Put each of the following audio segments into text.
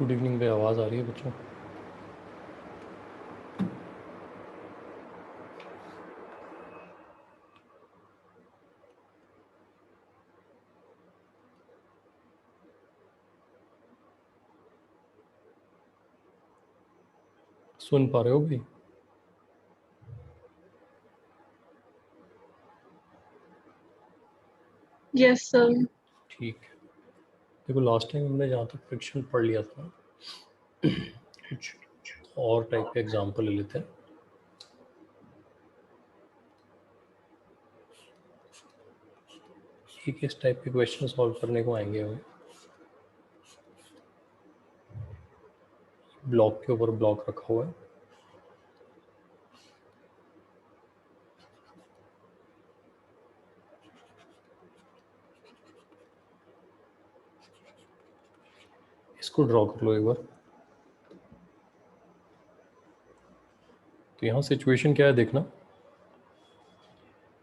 Good evening पे आवाज़ आ रही है बच्चों? सुन पा रहे हो भाई? Yes sir. ठीक है। देखो लास्ट टाइम हमने जहाँ तक फ्रिक्शन पढ़ लिया था कुछ और टाइप के एग्जांपल ले लेते हैं। एक इस टाइप के क्वेश्चन सॉल्व करने को आएंगे हमें। ब्लॉक के ऊपर ब्लॉक रखा हुआ है, इसको ड्रॉ कर लो एक बार। तो यहाँ सिचुएशन क्या है देखना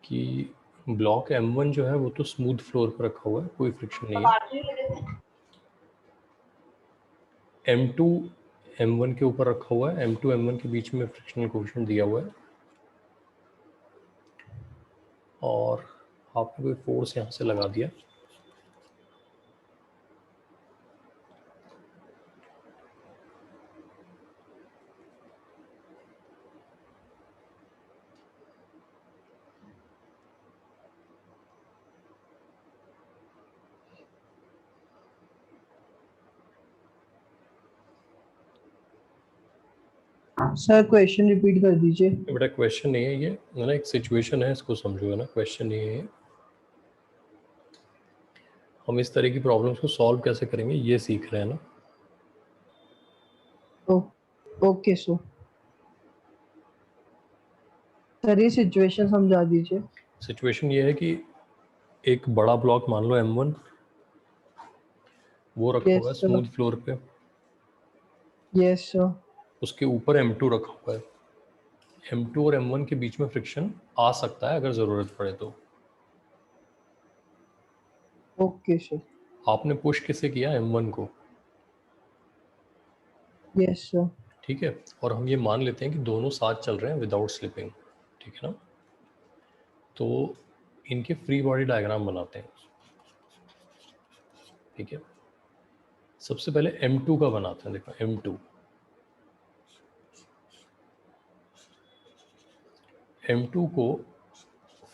कि ब्लॉक M1 जो है वो तो स्मूथ फ्लोर पर रखा हुआ है, कोई फ्रिक्शन नहीं है। M2 M1 के ऊपर रखा हुआ है, M2 M1 के बीच में फ्रिक्शनल कोएफिशिएंट दिया हुआ है और आपने कोई फोर्स यहाँ से लगा दिया। सर क्वेश्चन रिपीट कर दीजिए। बेटा क्वेश्चन नहीं है ये, ना एक सिचुएशन है, इसको समझो, है ना, क्वेश्चन नहीं है ये। हम इस तरह की प्रॉब्लम्स को सॉल्व कैसे करेंगे ये सीख रहे हैं ना। ओके सर ये सिचुएशन समझा दीजिए। सिचुएशन ये है कि एक बड़ा ब्लॉक मान लो M1, वो रखा हुआ है यस स्मूथ सर। फ्लोर पे। Yes sir. उसके ऊपर M2 रखा हुआ है। M2 और M1 के बीच में फ्रिक्शन आ सकता है अगर ज़रूरत पड़े तो। Okay sir. आपने पुश किसे किया? M1 को। Yes sir. ठीक है, और हम ये मान लेते हैं कि दोनों साथ चल रहे हैं विदाउट स्लिपिंग। ठीक है ना, तो इनके फ्री बॉडी डायग्राम बनाते हैं। ठीक है, सबसे पहले M2 का बनाते हैं। देखो M2 को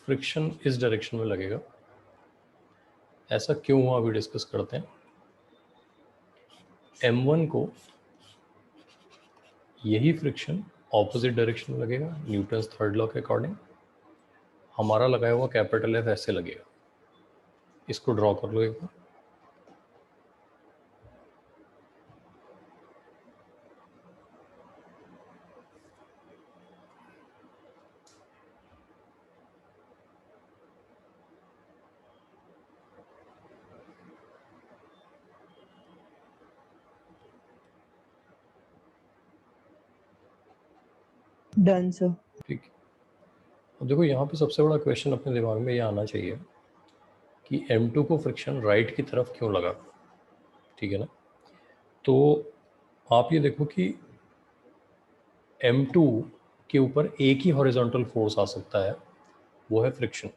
फ्रिक्शन इस डायरेक्शन में लगेगा। ऐसा क्यों हुआ अभी डिस्कस करते हैं। M1 को यही फ्रिक्शन ऑपोजिट डायरेक्शन में लगेगा न्यूटन्स थर्ड लॉ के अकॉर्डिंग। हमारा लगाया हुआ कैपिटल F ऐसे लगेगा। इसको ड्रॉ कर लो एक बार। Done sir. ठीक है, अब देखो यहाँ पे सबसे बड़ा क्वेश्चन अपने दिमाग में ये आना चाहिए कि M2 को फ्रिक्शन राइट की तरफ क्यों लगा। ठीक है ना, तो आप ये देखो कि M2 के ऊपर एक ही हॉरिजॉन्टल फोर्स आ सकता है, वो है फ्रिक्शन।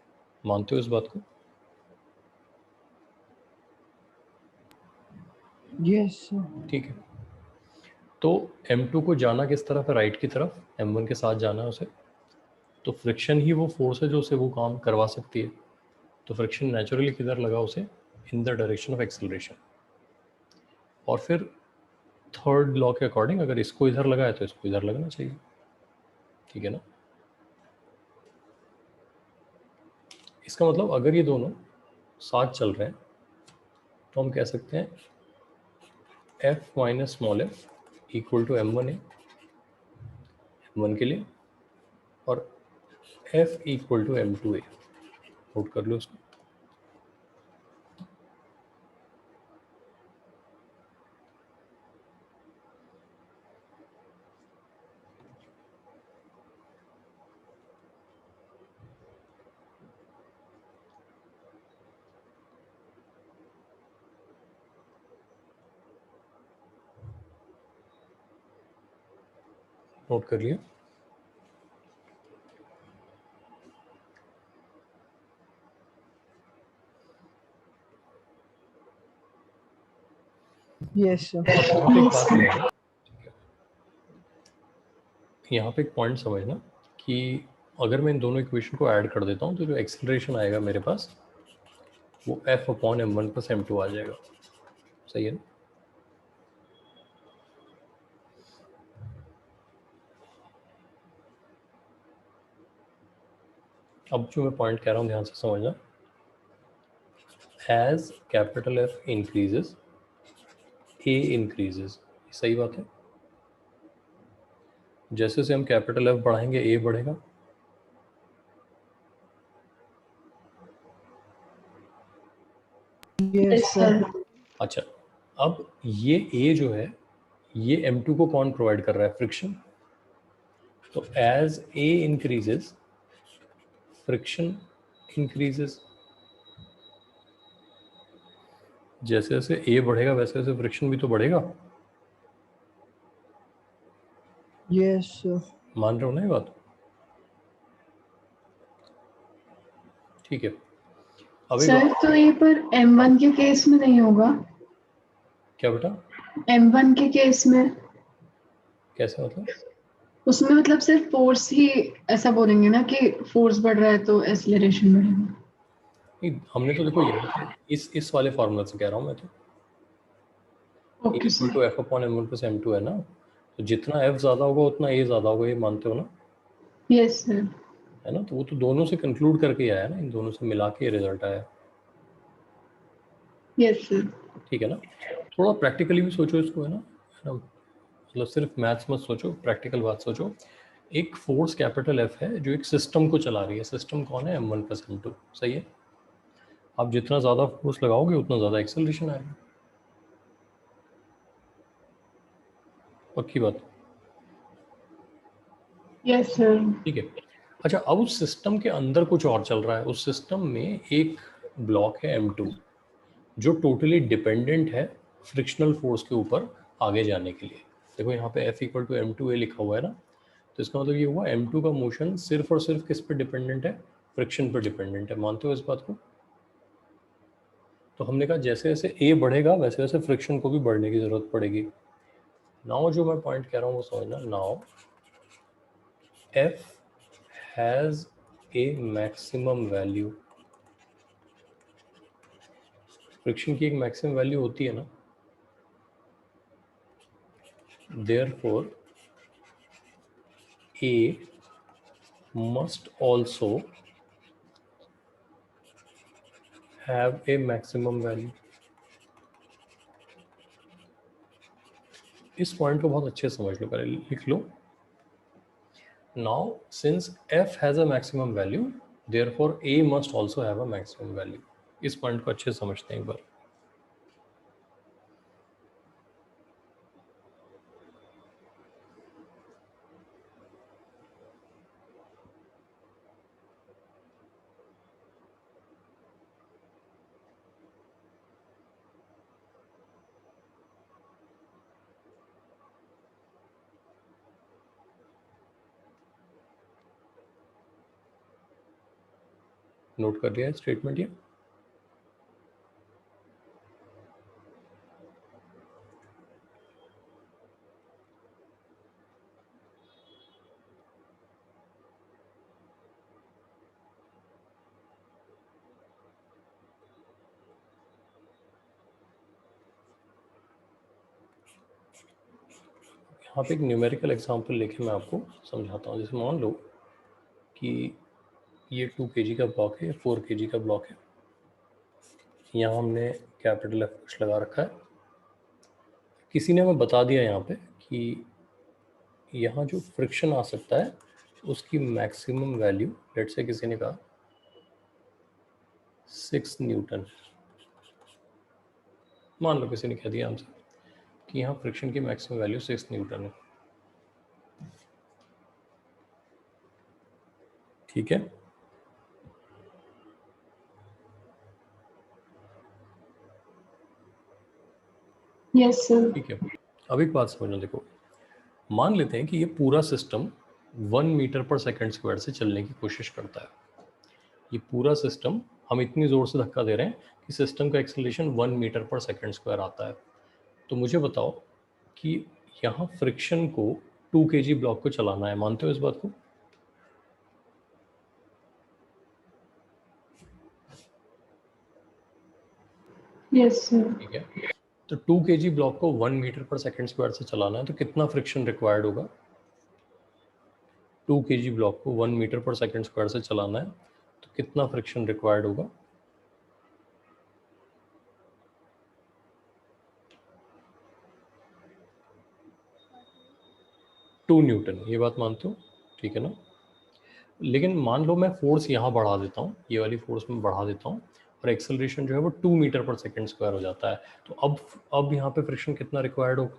मानते हो इस बात को? Yes sir. ठीक है, तो M2 को जाना किस तरफ है? राइट की तरफ। M1 के साथ जाना है उसे, तो फ्रिक्शन ही वो फोर्स है जो उसे वो काम करवा सकती है। तो फ्रिक्शन नेचुरली किधर लगा? उसे in the direction of acceleration. और फिर थर्ड लॉ के अकॉर्डिंग अगर इसको इधर लगा है तो इसको इधर लगना चाहिए। ठीक है ना, इसका मतलब अगर ये दोनों साथ चल रहे हैं तो हम कह सकते हैं F minus small f equal to M1 है M1 के लिए, और F इक्वल टू M2 है। नोट कर लो इसको। नोट कर लिया। Yes, sir. यहाँ पे एक बात समझना, यहाँ पे एक पॉइंट समझना कि अगर मैं इन दोनों इक्वेशन को ऐड कर देता हूँ तो जो एक्सेलरेशन आएगा मेरे पास वो F/m1 + m2 आ जाएगा। सही है ना? अब जो मैं पॉइंट कह रहा हूँ ध्यान से समझना, as capital F increases A increases, सही बात है। जैसे से हम कैपिटल F बढ़ाएंगे A बढ़ेगा। Yes, sir. अच्छा, अब ये A जो है ये M2 को कौन प्रोवाइड कर रहा है? फ्रिक्शन। तो as A increases friction increases. जैसे जैसे A बढ़ेगा वैसे वैसे फ्रिक्शन भी तो बढ़ेगा। Yes, sir. मान रहे हो ना ये बात? ठीक है। अब एक सर तो ये पर M1 के केस में नहीं होगा? क्या बेटा? M1 के केस में कैसे मतलब? उसमें मतलब सिर्फ फोर्स ही ऐसा बोलेंगे ना कि फोर्स बढ़ रहा है तो एक्सीलरेशन बढ़ेगा। नहीं, हमने तो देखो यहाँ पे इस वाले फार्मूला से कह रहा हूँ मैं तो। Okay sir. तो F/m1 + m2 है ना, तो जितना F ज़्यादा होगा उतना A ज़्यादा होगा, ये मानते हो ना? Yes sir. है ना? तो वो तो दोनों से कंक्लूड करके आया ना, इन दोनों से मिला के रिजल्ट आया। Yes sir. ठीक है ना? थोड़ा प्रैक्टिकली भी सोचो इसको, है ना? मतलब सिर्फ मैथ्स मत सोचो, प्रैक्टिकल बात सोचो। एक फोर्स कैपिटल F है जो एक सिस्टम को चला रही है। सिस्टम कौन है? m1 + m2। सही है। आप जितना ज़्यादा फोर्स लगाओगे उतना ज़्यादा एक्सेलरेशन आएगा। पक्की बात? Yes sir. ठीक है। अच्छा, अब उस सिस्टम के अंदर कुछ और चल रहा है। उस सिस्टम में एक ब्लॉक है M2 जो टोटली डिपेंडेंट है फ्रिक्शनल फोर्स के ऊपर आगे जाने के लिए। देखो यहाँ पे F = m2a लिखा हुआ है ना, तो इसका मतलब ये हुआ M2 का मोशन सिर्फ और सिर्फ किस पे डिपेंडेंट है? फ्रिक्शन पर डिपेंडेंट है। मानते हो इस बात को? तो हमने कहा जैसे जैसे A बढ़ेगा वैसे वैसे फ्रिक्शन को भी बढ़ने की ज़रूरत पड़ेगी। नाउ जो मैं पॉइंट कह रहा हूँ वो समझना। Now F has a maximum value. Friction की एक मैक्सिमम वैल्यू होती है ना, therefore A must also have a maximum value। इस पॉइंट को बहुत अच्छे से समझ लो, पहले लिख लो। Now since F has a maximum value therefore A must also have a maximum value. इस पॉइंट को अच्छे से समझते हैं एक बार। नोट कर लिया है स्टेटमेंट ये? यहाँ पे एक न्यूमेरिकल एग्जांपल लेके मैं आपको समझाता हूँ। जैसे मान लो कि ये 2 kg का ब्लॉक है, 4 kg का ब्लॉक है। यहाँ हमने कैपिटल F कुछ लगा रखा है। किसी ने हमें बता दिया यहाँ पे कि यहाँ जो फ्रिक्शन आ सकता है उसकी मैक्सिमम वैल्यू, लेट्स से किसी ने कहा 6 न्यूटन। मान लो किसी ने कह दिया हमसे कि यहाँ फ्रिक्शन की मैक्सिमम वैल्यू 6 न्यूटन है। ठीक है। Yes sir. ठीक है। अब एक बात समझना, देखो मान लेते हैं कि ये पूरा सिस्टम 1 मीटर पर सेकंड स्क्वायर से चलने की कोशिश करता है। ये पूरा सिस्टम हम इतनी ज़ोर से धक्का दे रहे हैं कि सिस्टम का एक्सेलरेशन 1 मीटर पर सेकंड स्क्वायर आता है। तो मुझे बताओ कि यहाँ फ्रिक्शन को 2 kg ब्लॉक को चलाना है, मानते हो इस बात को? Yes sir. ठीक है, तो 2 kg ब्लॉक को 1 मीटर पर सेकंड स्क्वायर से चलाना है तो कितना फ्रिक्शन रिक्वायर्ड होगा? 2 kg ब्लॉक को 1 मीटर पर सेकंड स्क्वायर से चलाना है तो कितना फ्रिक्शन रिक्वायर्ड होगा? 2 न्यूटन, ये बात मानते हो? ठीक है ना? लेकिन मान लो मैं फोर्स यहाँ बढ़ा देता हूँ, ये वाली फोर्स में बढ़ा देता हूँ और एक्सेलरेशन जो है वो 2 मीटर पर सेकंड स्क्वायर हो जाता है, तो अब यहाँ पे फ्रिक्शन कितना रिक्वायर्ड होगा?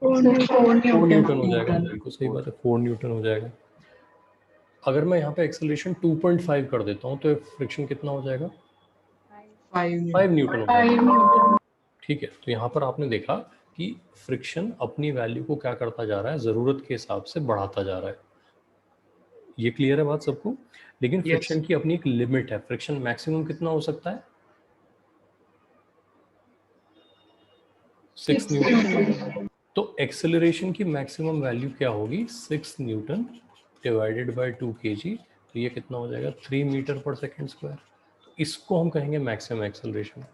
4 न्यूटन हो न्यूटन। जाएगा, बिल्कुल सही बात है, 4 न्यूटन हो जाएगा। अगर मैं यहाँ पे एक्सेलरेशन 2.5 कर देता हूँ तो फ्रिक्शन कितना हो जाएगा? 5 न्यूटन हो जाएगा। ठीक है, तो यहाँ पर आपने देखा कि फ्रिक्शन अपनी वैल्यू को क्या करता जा रहा है, ज़रूरत के हिसाब से बढ़ाता जा रहा है। ये क्लियर है बात सबको? लेकिन फ्रिक्शन की अपनी एक लिमिट है। फ्रिक्शन मैक्सिमम कितना हो सकता है? 6 न्यूटन। तो एक्सेलरेशन की मैक्सिमम वैल्यू क्या होगी? 6 न्यूटन डिवाइडेड बाय 2 kg, तो ये कितना हो जाएगा? 3 मीटर पर सेकंड स्क्वायर। तो इसको हम कहेंगे मैक्सिमम एक्सेलरेशन।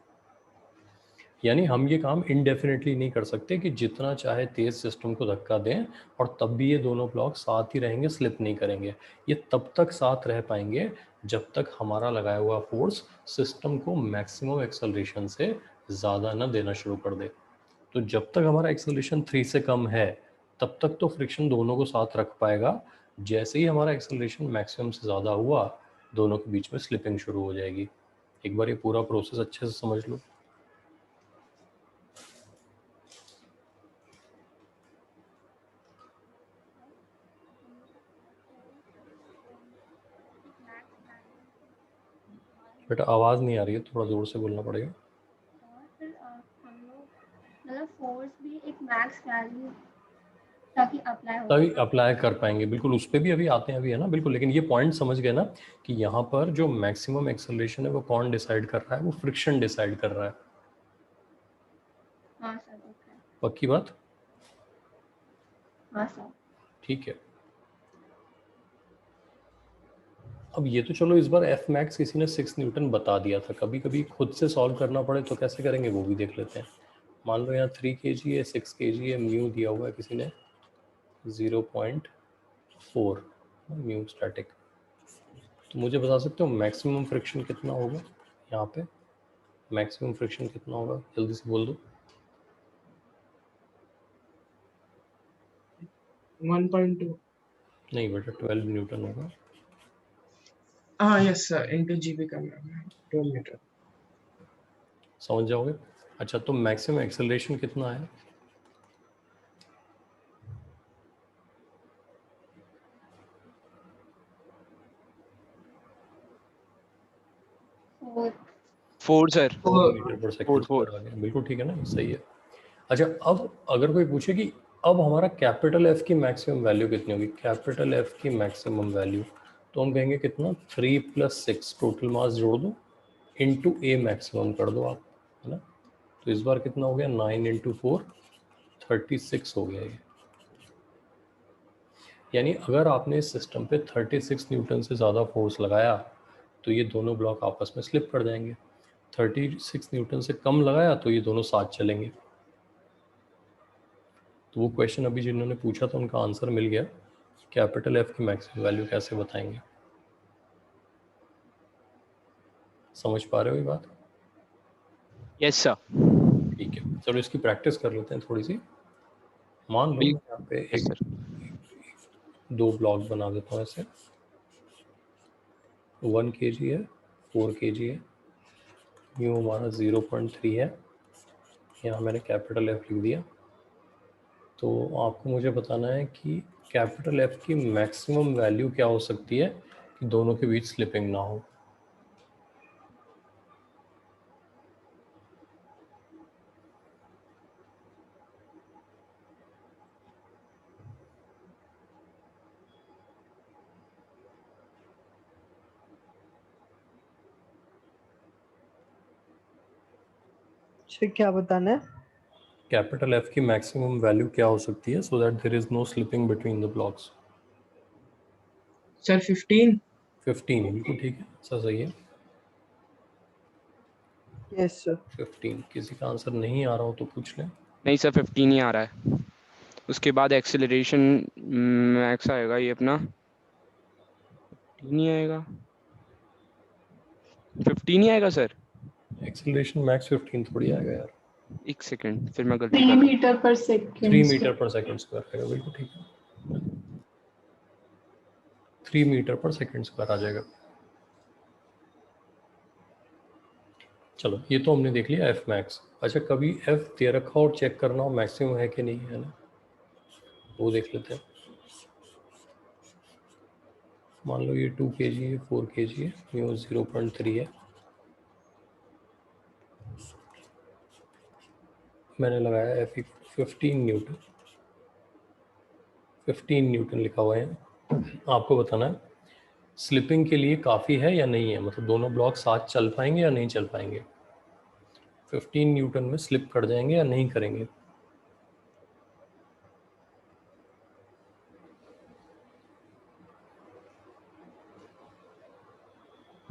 यानी हम ये काम इनडेफिनेटली नहीं कर सकते कि जितना चाहे तेज सिस्टम को धक्का दें और तब भी ये दोनों ब्लॉक साथ ही रहेंगे, स्लिप नहीं करेंगे। ये तब तक साथ रह पाएंगे जब तक हमारा लगाया हुआ फोर्स सिस्टम को मैक्सिमम एक्सेलरेशन से ज़्यादा न देना शुरू कर दे। तो जब तक हमारा एक्सेलरेशन 3 से कम है तब तक तो फ्रिक्शन दोनों को साथ रख पाएगा। जैसे ही हमारा एक्सेलरेशन मैक्सिमम से ज़्यादा हुआ, दोनों के बीच में स्लिपिंग शुरू हो जाएगी। एक बार ये पूरा प्रोसेस अच्छे से समझ लो। बेटा आवाज़ नहीं आ रही है, थोड़ा ज़ोर से बोलना पड़ेगा। हम लोग मतलब फोर्स भी एक मैक्स वैल्यू ताकि अप्लाई हो तभी अप्लाई कर पाएंगे, बिल्कुल। उस पर भी अभी आते हैं, अभी है ना, बिल्कुल। लेकिन ये पॉइंट समझ गए ना कि यहाँ पर जो मैक्सिमम एक्सेलरेशन है वो कौन डिसाइड कर रहा है? वो फ्रिक्शन डिसाइड कर रहा है। हाँ सर, ओके। पक्की बात? हाँ सर। ठीक है। अब ये तो चलो इस बार एफ मैक्स किसी ने 6 न्यूटन बता दिया था, कभी कभी खुद से सॉल्व करना पड़े तो कैसे करेंगे वो भी देख लेते हैं। मान लो यहाँ 3 kg है, 6 kg है, म्यू दिया हुआ है किसी ने 0.4 म्यू स्टैटिक। तो मुझे बता सकते हो मैक्सिमम फ्रिक्शन कितना होगा? यहाँ पे मैक्सिमम फ्रिक्शन कितना होगा, जल्दी से बोल दो। 1.2। नहीं बेटा, 12 न्यूटन होगा। हाँ यस सर, इनटू जीबी का 12 मीटर। समझ जाओगे? अच्छा, तो मैक्सिमम एक्सेलरेशन कितना है? Four sir. 4 मीटर पर सेकंड स्क्वायर आ गया, बिल्कुल ठीक है ना, सही है। अच्छा, अब अगर कोई पूछे कि अब हमारा कैपिटल एफ की मैक्सिमम वैल्यू कितनी होगी? कैपिटल एफ की मैक्सिमम वैल्यू तो हम कहेंगे कितना? 3 + 6 टोटल मास जोड़ दो इंटू ए मैक्सिमम कर दो आप, है ना। तो इस बार कितना हो गया? 9 × 4 36 हो गया ये। यानी अगर आपने इस सिस्टम पे 36 न्यूटन से ज़्यादा फोर्स लगाया तो ये दोनों ब्लॉक आपस में स्लिप कर जाएंगे। 36 न्यूटन से कम लगाया तो ये दोनों साथ चलेंगे। तो वो क्वेश्चन अभी जिन्होंने पूछा था उनका आंसर मिल गया। कैपिटल एफ की मैक्सिमम वैल्यू कैसे बताएंगे? समझ पा रहे हो ये बात? Yes sir. ठीक है, चलो इसकी प्रैक्टिस कर लेते हैं थोड़ी सी। मान लो मैं यहाँ पे यस एक सर। 2 ब्लॉक बना देता हूँ ऐसे। 1 kg है, 4 kg है, म्यू हमारा 0.3 है, यहाँ मैंने कैपिटल एफ लिख दिया। तो आपको मुझे बताना है कि कैपिटल एफ की मैक्सिमम वैल्यू क्या हो सकती है कि दोनों के बीच स्लिपिंग ना हो। सर क्या बताना है? कैपिटल F की मैक्सिमम वैल्यू क्या हो सकती है so that there is no slipping between the blocks? Sir 15। 15, बिल्कुल ठीक है, ऐसा सही है। Yes sir. 15। किसी का आंसर नहीं आ रहा हो तो पूछ लें। नहीं सर 15 ही आ रहा है। उसके बाद एक्सेलरेशन मैक्स आएगा ये अपना 15 ही आएगा, 15 ही आएगा सर। एक्सेलरेशन मैक्स 15 थोड़ी आएगा यार, एक सेकंड, फिर मैं गलती 3 कर रहा मीटर पर 3 सेकंड मीटर पर सेकंड स्क्वायर आएगा, बिल्कुल ठीक है, 3 मीटर पर सेकंड स्क्वायर आ जाएगा। चलो ये तो हमने देख लिया एफ मैक्स। अच्छा, कभी एफ दे रखा और चेक करना हो मैक्सिमम है कि नहीं है ना, वो देख लेते हैं। मान लो ये 2 kg है, 4 kg है, म्यू 0.3 है, मैंने लगाया एफ 15 न्यूटन, 15 न्यूटन लिखा हुआ है। आपको बताना है स्लिपिंग के लिए काफ़ी है या नहीं है, मतलब दोनों ब्लॉक साथ चल पाएंगे या नहीं चल पाएंगे, 15 न्यूटन में स्लिप कर जाएंगे या नहीं करेंगे।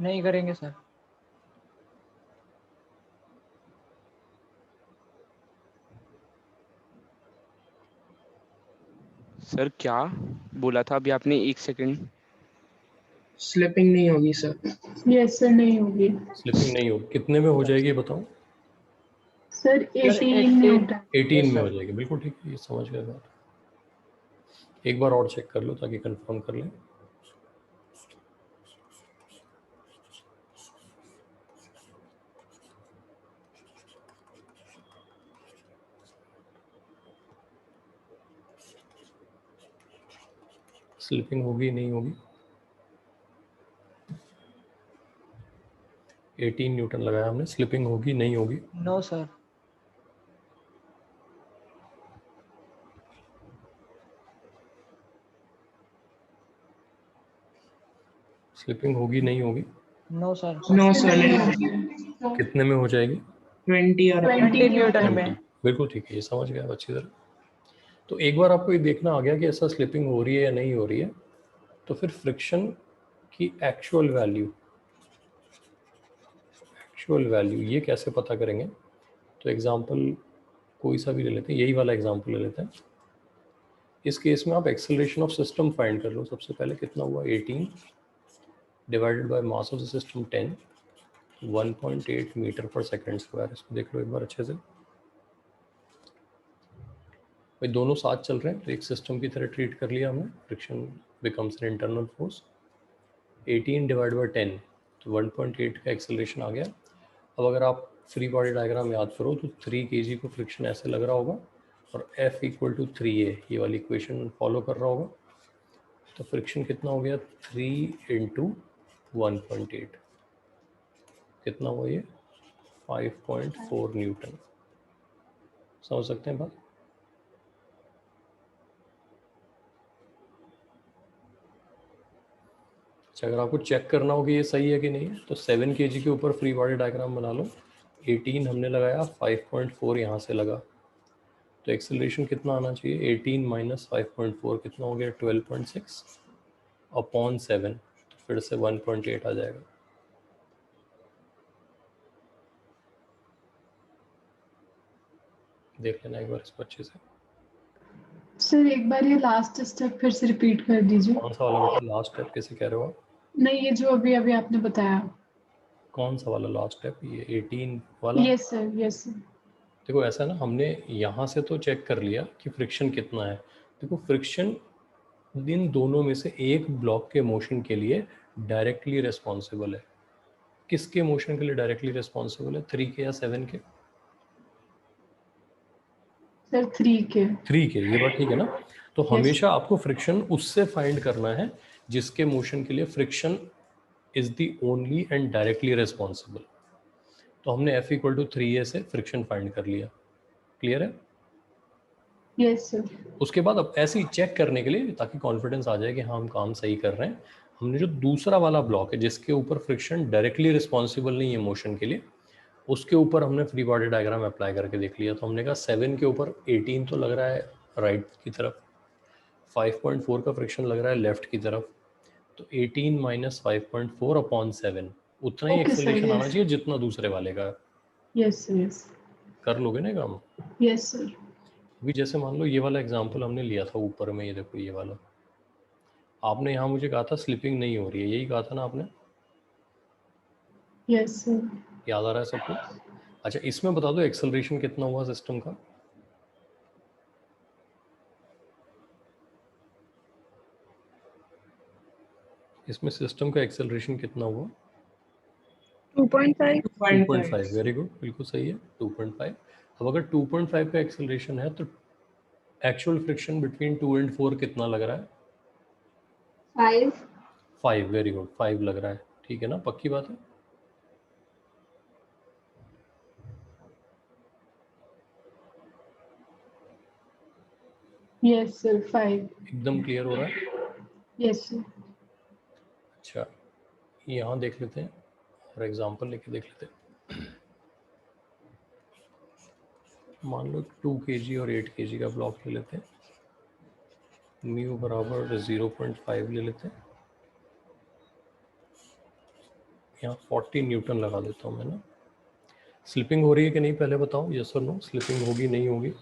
नहीं करेंगे सर। सर क्या बोला था अभी आपने, एक सेकंड। स्लिपिंग नहीं होगी सर। यस सर, नहीं होगी स्लिपिंग नहीं होगी, कितने में हो जाएगी बताओ? सर। 18 न्यूटन। 18 Yes, में हो sir. जाएगी, बिल्कुल ठीक है, ये समझ गए बात। एक बार और चेक कर लो ताकि कंफर्म कर लें। स्लिपिंग होगी नहीं होगी? 18 न्यूटन लगाया हमने, स्लिपिंग होगी नहीं होगी? No sir. स्लिपिंग होगी नहीं होगी? No sir. नो सर, नहीं नहीं होगी। कितने में हो जाएगी? 20 और 20 न्यूटन में। 20, बिल्कुल ठीक है, ये समझ गया अच्छी तरह। तो एक बार आपको ये देखना आ गया कि ऐसा स्लिपिंग हो रही है या नहीं हो रही है, तो फिर फ्रिक्शन की एक्चुअल वैल्यू ये कैसे पता करेंगे? तो एग्जांपल कोई सा भी ले लेते हैं, यही वाला एग्जांपल ले लेते हैं। इस केस में आप एक्सेलरेशन ऑफ सिस्टम फाइंड कर लो। सबसे पहले कितना हुआ, 18 divided by mass of the system 10, 1.8 meter पर सेकंड स्क्वायर। इसको देख लो एक बार अच्छे से भाई, दोनों साथ चल रहे हैं तो एक सिस्टम की तरह ट्रीट कर लिया हमने। Friction becomes an internal force. 18 divide by 10 तो 1.8 का एक्सेलरेशन आ गया। अब अगर आप फ्री बॉडी डायग्राम याद करो तो 3 kg को फ्रिक्शन ऐसे लग रहा होगा और F = 3a, ये वाली इक्वेशन फॉलो कर रहा होगा। तो फ्रिक्शन कितना हो गया, 3 × 1.8 कितना हुआ ये, 5.4 न्यूटन। समझ सकते हैं बात? अच्छा, अगर आपको चेक करना हो कि ये सही है कि नहीं है तो 7 kg के ऊपर फ्री बॉडी डायग्राम बना लो। 18 हमने लगाया, 5.4 यहाँ से लगा, तो एक्सेलरेशन कितना आना चाहिए, 18 - 5.4 कितना हो गया, 12.6 अपॉन 7, तो फिर से 1.8 आ जाएगा। देख लेना एक बार इसको अच्छे से। सर एक बार ये लास्ट स्टेप फिर से रिपीट कर दीजिए। कौन सा वाला बेटा लास्ट स्टेप, कैसे कह रहे हो आप? नहीं, ये जो अभी अभी आपने बताया। कौन सा वाला लास्ट स्टेप, ये 18 वाला? Yes sir, yes sir. देखो ऐसा ना, हमने यहाँ से तो चेक कर लिया कि फ्रिक्शन कितना है। देखो फ्रिक्शन इन दोनों में से एक ब्लॉक के मोशन के लिए डायरेक्टली रिस्पॉन्सिबल है। किसके मोशन के लिए डायरेक्टली रिस्पॉन्सिबल है, 3 के या 7 के? सर 3 के। 3 के, ये बात ठीक है ना? तो Yes. हमेशा आपको फ्रिक्शन उससे फाइंड करना है जिसके मोशन के लिए friction is the only and directly responsible. तो हमने F = 3a से फ्रिक्शन फाइंड कर लिया। क्लियर है? Yes sir. उसके बाद अब ऐसे ही चेक करने के लिए, ताकि कॉन्फिडेंस आ जाए कि हाँ हम काम सही कर रहे हैं, हमने जो दूसरा वाला ब्लॉक है जिसके ऊपर फ्रिक्शन डायरेक्टली रिस्पॉन्सिबल नहीं है मोशन के लिए, उसके ऊपर हमने फ्री बॉडी डायग्राम अप्लाई करके देख लिया। तो हमने कहा 7 के ऊपर 18 तो लग रहा है राइट की तरफ, 5.4 का फ्रिक्शन लग रहा है लेफ्ट की तरफ, तो 18 माइनस 5.4 अपॉन 7 उतना ही Okay, sir, एक्सेलरेशन आना yes. चाहिए जितना दूसरे वाले का है। Yes, sir, yes. कर लोगे ना काम? Yes, sir. अभी जैसे मान लो ये वाला एग्जांपल हमने लिया था ऊपर में, ये देखो ये वाला, आपने यहाँ मुझे कहा था स्लिपिंग नहीं हो रही है, यही कहा था ना आपने? Yes, sir. याद आ रहा है सबको? अच्छा, इसमें बता दो एक्सेलरेशन कितना हुआ सिस्टम का? इसमें सिस्टम का एक्सेलरेशन कितना हुआ? 2.5 2.5, वेरी गुड, बिल्कुल सही है, 2.5। अब अगर 2.5 का एक्सेलरेशन है तो एक्चुअल फ्रिक्शन बिटवीन 2 एंड 4 कितना लग रहा है? 5 5, वेरी गुड, 5 लग रहा है, ठीक है ना, पक्की बात है? Yes, sir. 5. एकदम क्लियर हो रहा है? Yes, sir. अच्छा, यहाँ देख लेते हैं और एग्जांपल लेके देख लेते हैं। मान लो 2 kg और 8 kg का ब्लॉक ले लेते हैं, म्यू बराबर 0.5 ले लेते हैं, यहाँ 40 न्यूटन लगा देता हूँ मैं ना। स्लिपिंग हो रही है कि नहीं पहले बताओ, यस और नो, स्लिपिंग होगी नहीं होगी?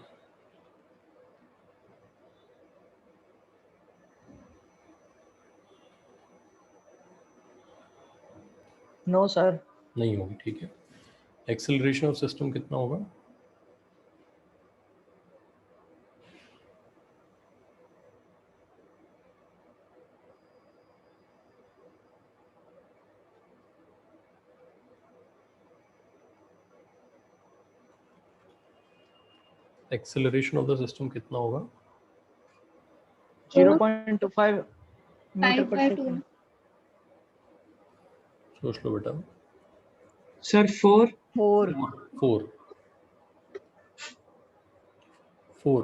No sir. नहीं होगी, ठीक है। एक्सेलरेशन ऑफ सिस्टम कितना होगा? एक्सेलरेशन ऑफ द सिस्टम कितना होगा? 0.25 मीटर पर 5/2 सेकंड। सोच लो बेटा। Sir, 4. 4 4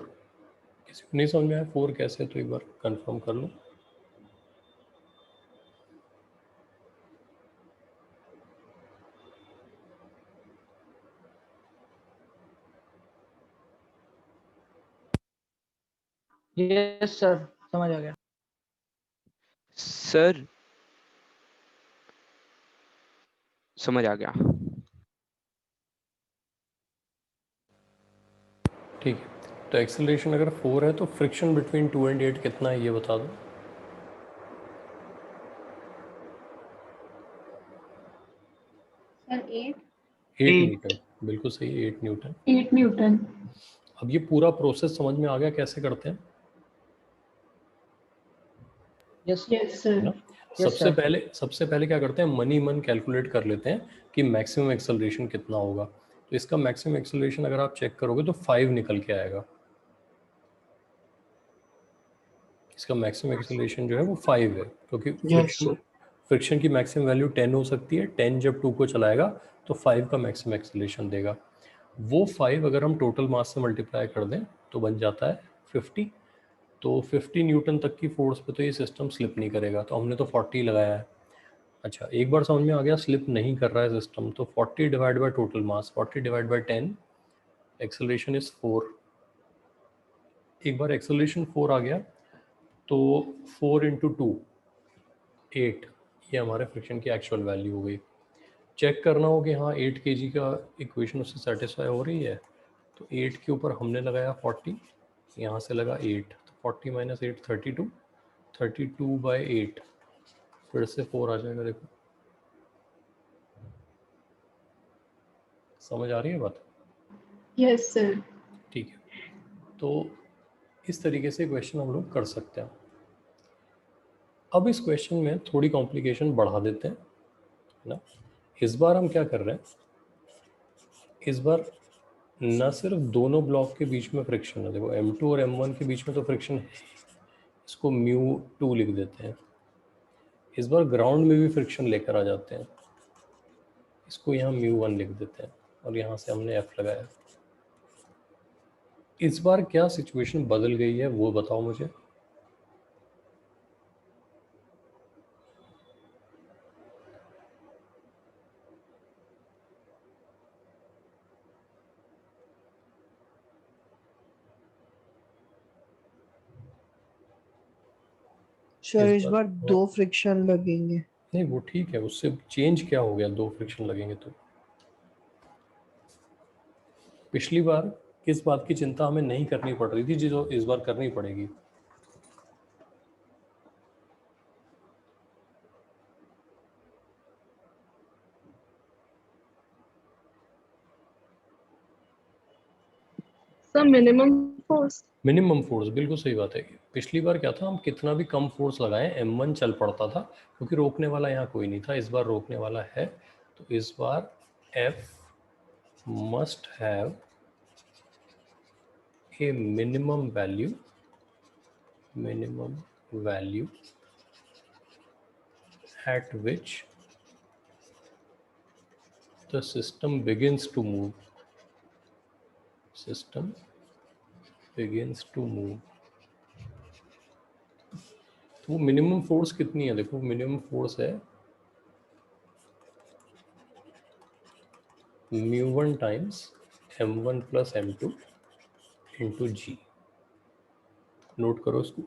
किसी को नहीं समझ में आया 4 कैसे है, तो एक बार कंफर्म कर लो। यस सर, समझ आ गया। सर समझ आ गया। ठीक है, तो एक्सेलरेशन अगर 4 है तो फ्रिक्शन बिटवीन 2 एंड 8 कितना है ये बता दो। सर 8 8 8. न्यूटन, बिल्कुल सही है, 8 न्यूटन। 8 Newton. अब ये पूरा प्रोसेस समझ में आ गया कैसे करते हैं, यस Yes, sir. है ना? यस सबसे सर। पहले क्या करते हैं, मनी मन कैलकुलेट कर लेते हैं कि मैक्सिमम एक्सेलरेशन कितना होगा। तो इसका मैक्सिमम एक्सेलरेशन अगर आप चेक करोगे तो 5 निकल के आएगा। इसका मैक्सिमम एक्सेलरेशन जो है वो 5 है, क्योंकि Yes, sir. फ्रिक्शन की मैक्सिमम वैल्यू 10 हो सकती है। 10 जब 2 को चलाएगा तो 5 का मैक्सिमम एक्सेलरेशन देगा। वो 5 अगर हम टोटल मास से मल्टीप्लाई कर दें तो बन जाता है 50। तो 50 न्यूटन तक की फोर्स पे तो ये सिस्टम स्लिप नहीं करेगा, तो हमने तो 40 लगाया है। अच्छा, एक बार समझ में आ गया स्लिप नहीं कर रहा है सिस्टम, तो 40 divide by total mass, 40 divide by 10, acceleration is 4। एक बार एक्सेलरेशन 4 आ गया तो 4 इंटू 2 8, ये हमारे फ्रिक्शन की एक्चुअल वैल्यू हो गई। चेक करना हो कि हाँ 8 kg का इक्वेशन उससे सेटिस्फाई हो रही है, तो 8 के ऊपर हमने लगाया 40, यहाँ से लगा 8, तो 40 माइनस 8 32, 32 बाई 8, फिर से 4 आ जाएगा। देखो समझ आ रही है बात? Yes, sir. ठीक है, तो इस तरीके से क्वेश्चन हम लोग कर सकते हैं। अब इस क्वेश्चन में थोड़ी कॉम्प्लिकेशन बढ़ा देते हैं, है ना। इस बार हम क्या कर रहे हैं, इस बार न सिर्फ दोनों ब्लॉक के बीच में फ्रिक्शन है, देखो M2 और M1 के बीच में तो फ्रिक्शन है, इसको μ2 लिख देते हैं। इस बार ग्राउंड में भी फ्रिक्शन लेकर आ जाते हैं, इसको यहाँ μ1 लिख देते हैं, और यहाँ से हमने F लगाया। इस बार क्या सिचुएशन बदल गई है वो बताओ मुझे। सर इस बार 2 फ्रिक्शन लगेंगे। नहीं वो ठीक है, उससे चेंज क्या हो गया, 2 फ्रिक्शन लगेंगे तो। पिछली बार किस बात की चिंता हमें नहीं करनी पड़ रही थी जो इस बार करनी पड़ेगी? Sir minimum force. Minimum force, बिल्कुल सही बात है। पिछली बार क्या था, हम कितना भी कम फोर्स लगाएं M1 चल पड़ता था क्योंकि रोकने वाला यहाँ कोई नहीं था। इस बार रोकने वाला है, तो इस बार F must have a minimum value at which the system begins to move. तो वो मिनिमम फोर्स कितनी है? देखो मिनिमम फोर्स है μ1 times m1 plus m2 into g. Note करो इसको।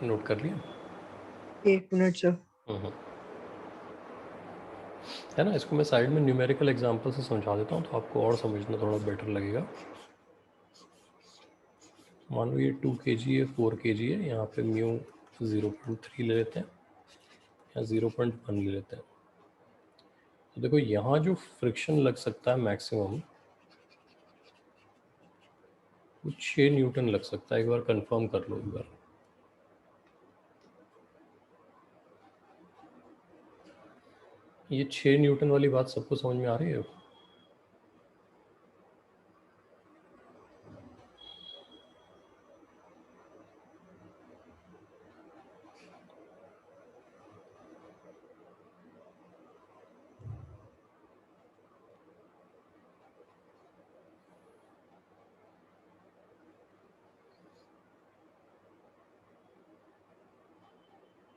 नोट कर लिया? 1 मिनट सर। है ना, इसको मैं साइड में न्यूमेरिकल एग्जांपल से समझा देता हूँ तो आपको और समझना थोड़ा बेटर लगेगा। मान लो ये 2 kg है, 4 kg है, यहाँ पे म्यू 0.3 ले लेते हैं या 0.1 ले लेते हैं। तो देखो यहाँ जो फ्रिक्शन लग सकता है मैक्सिमम वो 6 न्यूटन लग सकता है। एक बार कंफर्म कर लो एक बार। ये 6 न्यूटन वाली बात सबको समझ में आ रही है?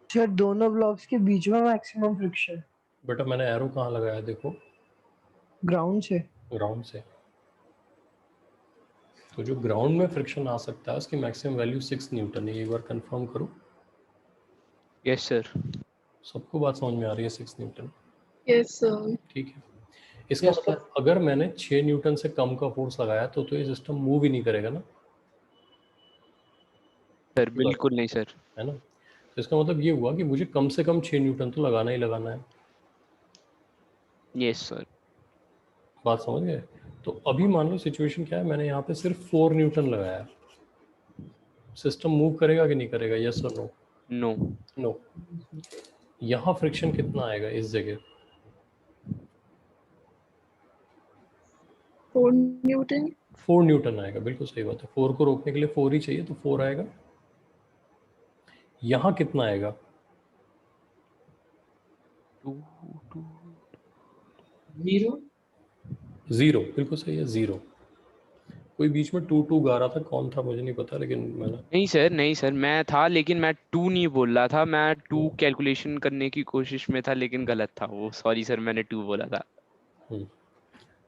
सर दोनों ब्लॉक्स के बीच में मैक्सिमम फ्रिक्शन बेटा मैंने एरो कहाँ लगाया देखो? ग्राउंड से। ग्राउंड से। तो जो ग्राउंड में फ्रिक्शन आ सकता है उसकी मैक्सिमम वैल्यू 6 न्यूटन है। एक बार कंफर्म करो। Yes sir. सबको बात समझ में आ रही है? 6 न्यूटन। Yes sir. ठीक है। इसका Yes, मतलब अगर मैंने 6 न्यूटन से कम का फोर्स लगाया तो ये सिस्टम मूव ही नहीं करेगा ना? सर बिल्कुल नहीं सर। है ना? तो इसका मतलब ये हुआ कि मुझे कम से कम 6 न्यूटन तो लगाना ही लगाना है। Yes sir. बात समझ गए? तो अभी मान लो सिचुएशन क्या है, मैंने यहाँ पे सिर्फ 4 न्यूटन लगाया, सिस्टम मूव करेगा कि नहीं करेगा? यस और नो? नो। नो। यहाँ फ्रिक्शन कितना आएगा इस जगह? 4 न्यूटन। 4 न्यूटन आएगा, बिल्कुल सही बात है। 4 को रोकने के लिए 4 ही चाहिए तो 4 आएगा। यहाँ कितना आएगा? 0, बिल्कुल सही है, 0। कोई बीच में 2 गा रहा था, कौन था मुझे नहीं पता, लेकिन मैंने नहीं सर मैं था, लेकिन मैं 2 नहीं बोल रहा था। मैं 2 कैलकुलेशन करने की कोशिश में था लेकिन गलत था वो। सॉरी सर, मैंने 2 बोला था।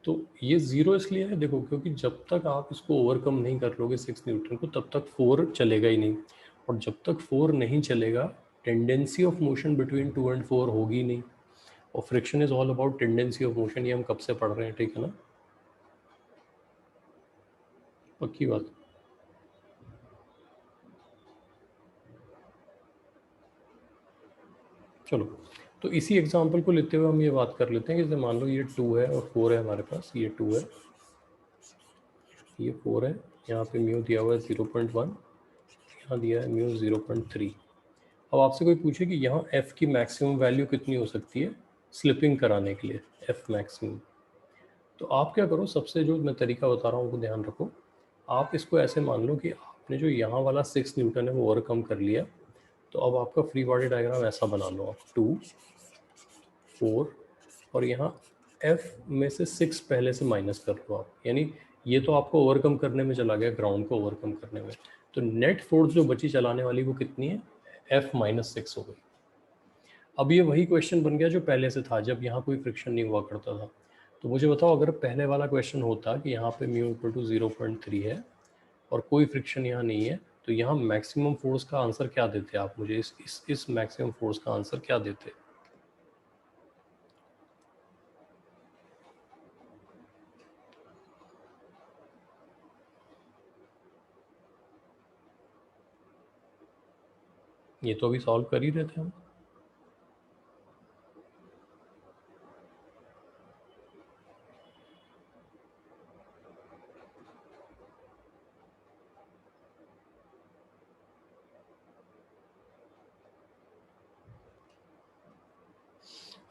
तो ये 0 इसलिए है देखो, क्योंकि जब तक आप इसको ओवरकम नहीं कर लोगे 6 न्यूटन को तब तक 4 चलेगा ही नहीं, और जब तक 4 नहीं चलेगा tendency of motion between 2 and 4 होगी नहीं। और friction is all about tendency of motion, ये हम कब से पढ़ रहे हैं, ठीक है ना? पक्की बात। चलो, तो इसी एग्जांपल को लेते हुए हम ये बात कर लेते हैं कि जैसे मान लो ये 2 है और 4 है हमारे पास। ये 2 है, ये 4 है, यहाँ पे म्यू दिया हुआ है 0.1, यहाँ दिया है म्यू 0.3। अब आपसे कोई पूछे कि यहाँ f की मैक्सिमम वैल्यू कितनी हो सकती है स्लिपिंग कराने के लिए, f मैक्सिमम, तो आप क्या करो, सबसे जो मैं तरीका बता रहा हूँ वो ध्यान रखो। आप इसको ऐसे मान लो कि आपने जो यहाँ वाला 6 न्यूटन है वो ओवरकम कर लिया, तो अब आपका फ्री बॉडी डायग्राम ऐसा बना लो आप, 2, 4 और यहाँ f में से 6 पहले से माइनस कर लो आप, यानी ये तो आपको ओवरकम करने में चला गया, ग्राउंड को ओवरकम करने में। तो नेट फोर्स जो बची चलाने वाली वो कितनी है, F-6 हो गई। अब ये वही क्वेश्चन बन गया जो पहले से था जब यहाँ कोई फ्रिक्शन नहीं हुआ करता था। तो मुझे बताओ अगर पहले वाला क्वेश्चन होता कि यहाँ पे म्यू इक्वल टू 0.3 है और कोई फ्रिक्शन यहाँ नहीं है, तो यहाँ मैक्सिमम फोर्स का आंसर क्या देते आप मुझे, इस मैक्सिमम फोर्स का आंसर क्या देते? ये तो अभी सॉल्व कर ही रहे थे हम।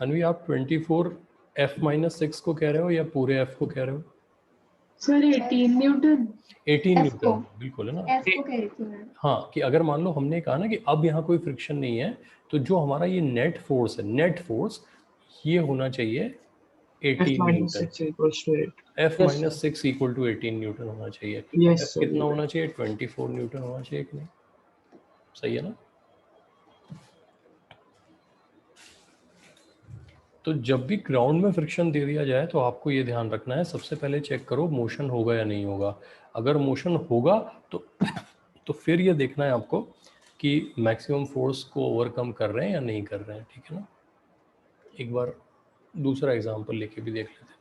अनवी आप 24 F-6 को कह रहे हो या पूरे F को कह रहे हो? सर 18 न्यूटन 18 F न्यूटन, को। बिल्कुल है ना। F को कह रही थी मैं। हाँ, कि अगर मान लो हमने कहा ना कि अब यहाँ कोई फ्रिक्शन नहीं है, तो जो हमारा ये नेट फोर्स है, नेट फोर्स ये होना चाहिए 18 newton. F-6 equals to 8. F-6 equal to 18 newton होना चाहिए। Yes, F sir. कितना होना चाहिए, 24 न्यूटन होना चाहिए कि नहीं? सही है ना। तो जब भी ग्राउंड में फ्रिक्शन दे दिया जाए तो आपको ये ध्यान रखना है, सबसे पहले चेक करो मोशन होगा या नहीं होगा। अगर मोशन होगा तो फिर ये देखना है आपको कि मैक्सिमम फोर्स को ओवरकम कर रहे हैं या नहीं कर रहे हैं, ठीक है ना। एक बार दूसरा एग्जांपल लेके भी देख लेते हैं।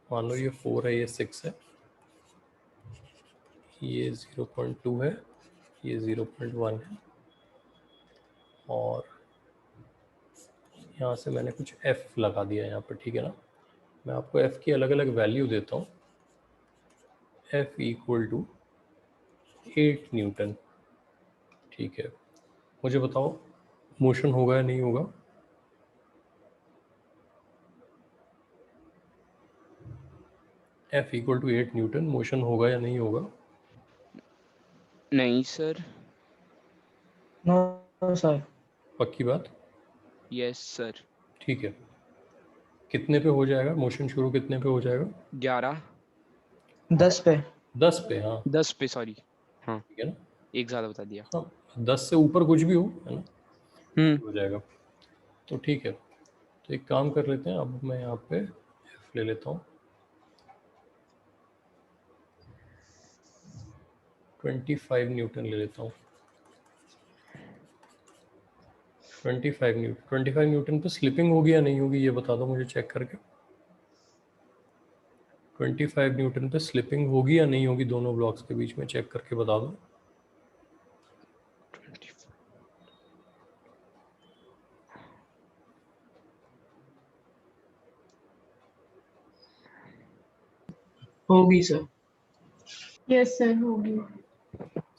मान लो ये 4 है, ये 6 है, ये 0.2 है, ये 0.1 है, और यहाँ से मैंने कुछ F लगा दिया यहाँ पर, ठीक है ना। मैं आपको F की अलग अलग वैल्यू देता हूँ। F इक्वल टू 8 न्यूटन, ठीक है। मुझे बताओ मोशन होगा या नहीं होगा? F equal to 8 newton, motion होगा या नहीं होगा? नहीं सर। No sir. पक्की बात? Yes sir. ठीक है। कितने पे हो जाएगा मोशन शुरू, कितने पे हो जाएगा? 11 10 पे। 10 पे, हाँ 10 पे, सॉरी। हाँ, ठीक है ना। एक ज़्यादा बता दिया। हाँ 10 से ऊपर कुछ भी हो, है ना, हो जाएगा। तो ठीक है, तो एक काम कर लेते हैं, अब मैं यहाँ पे F ले लेता हूँ। 25 न्यूटन ले लेता हूँ। 25 न्यूटन पे स्लिपिंग होगी या नहीं होगी ये बता दो मुझे चेक करके। 25 न्यूटन पे स्लिपिंग होगी या नहीं होगी दोनों ब्लॉक्स के बीच में, चेक करके बता दो। होगी सर। यस सर होगी।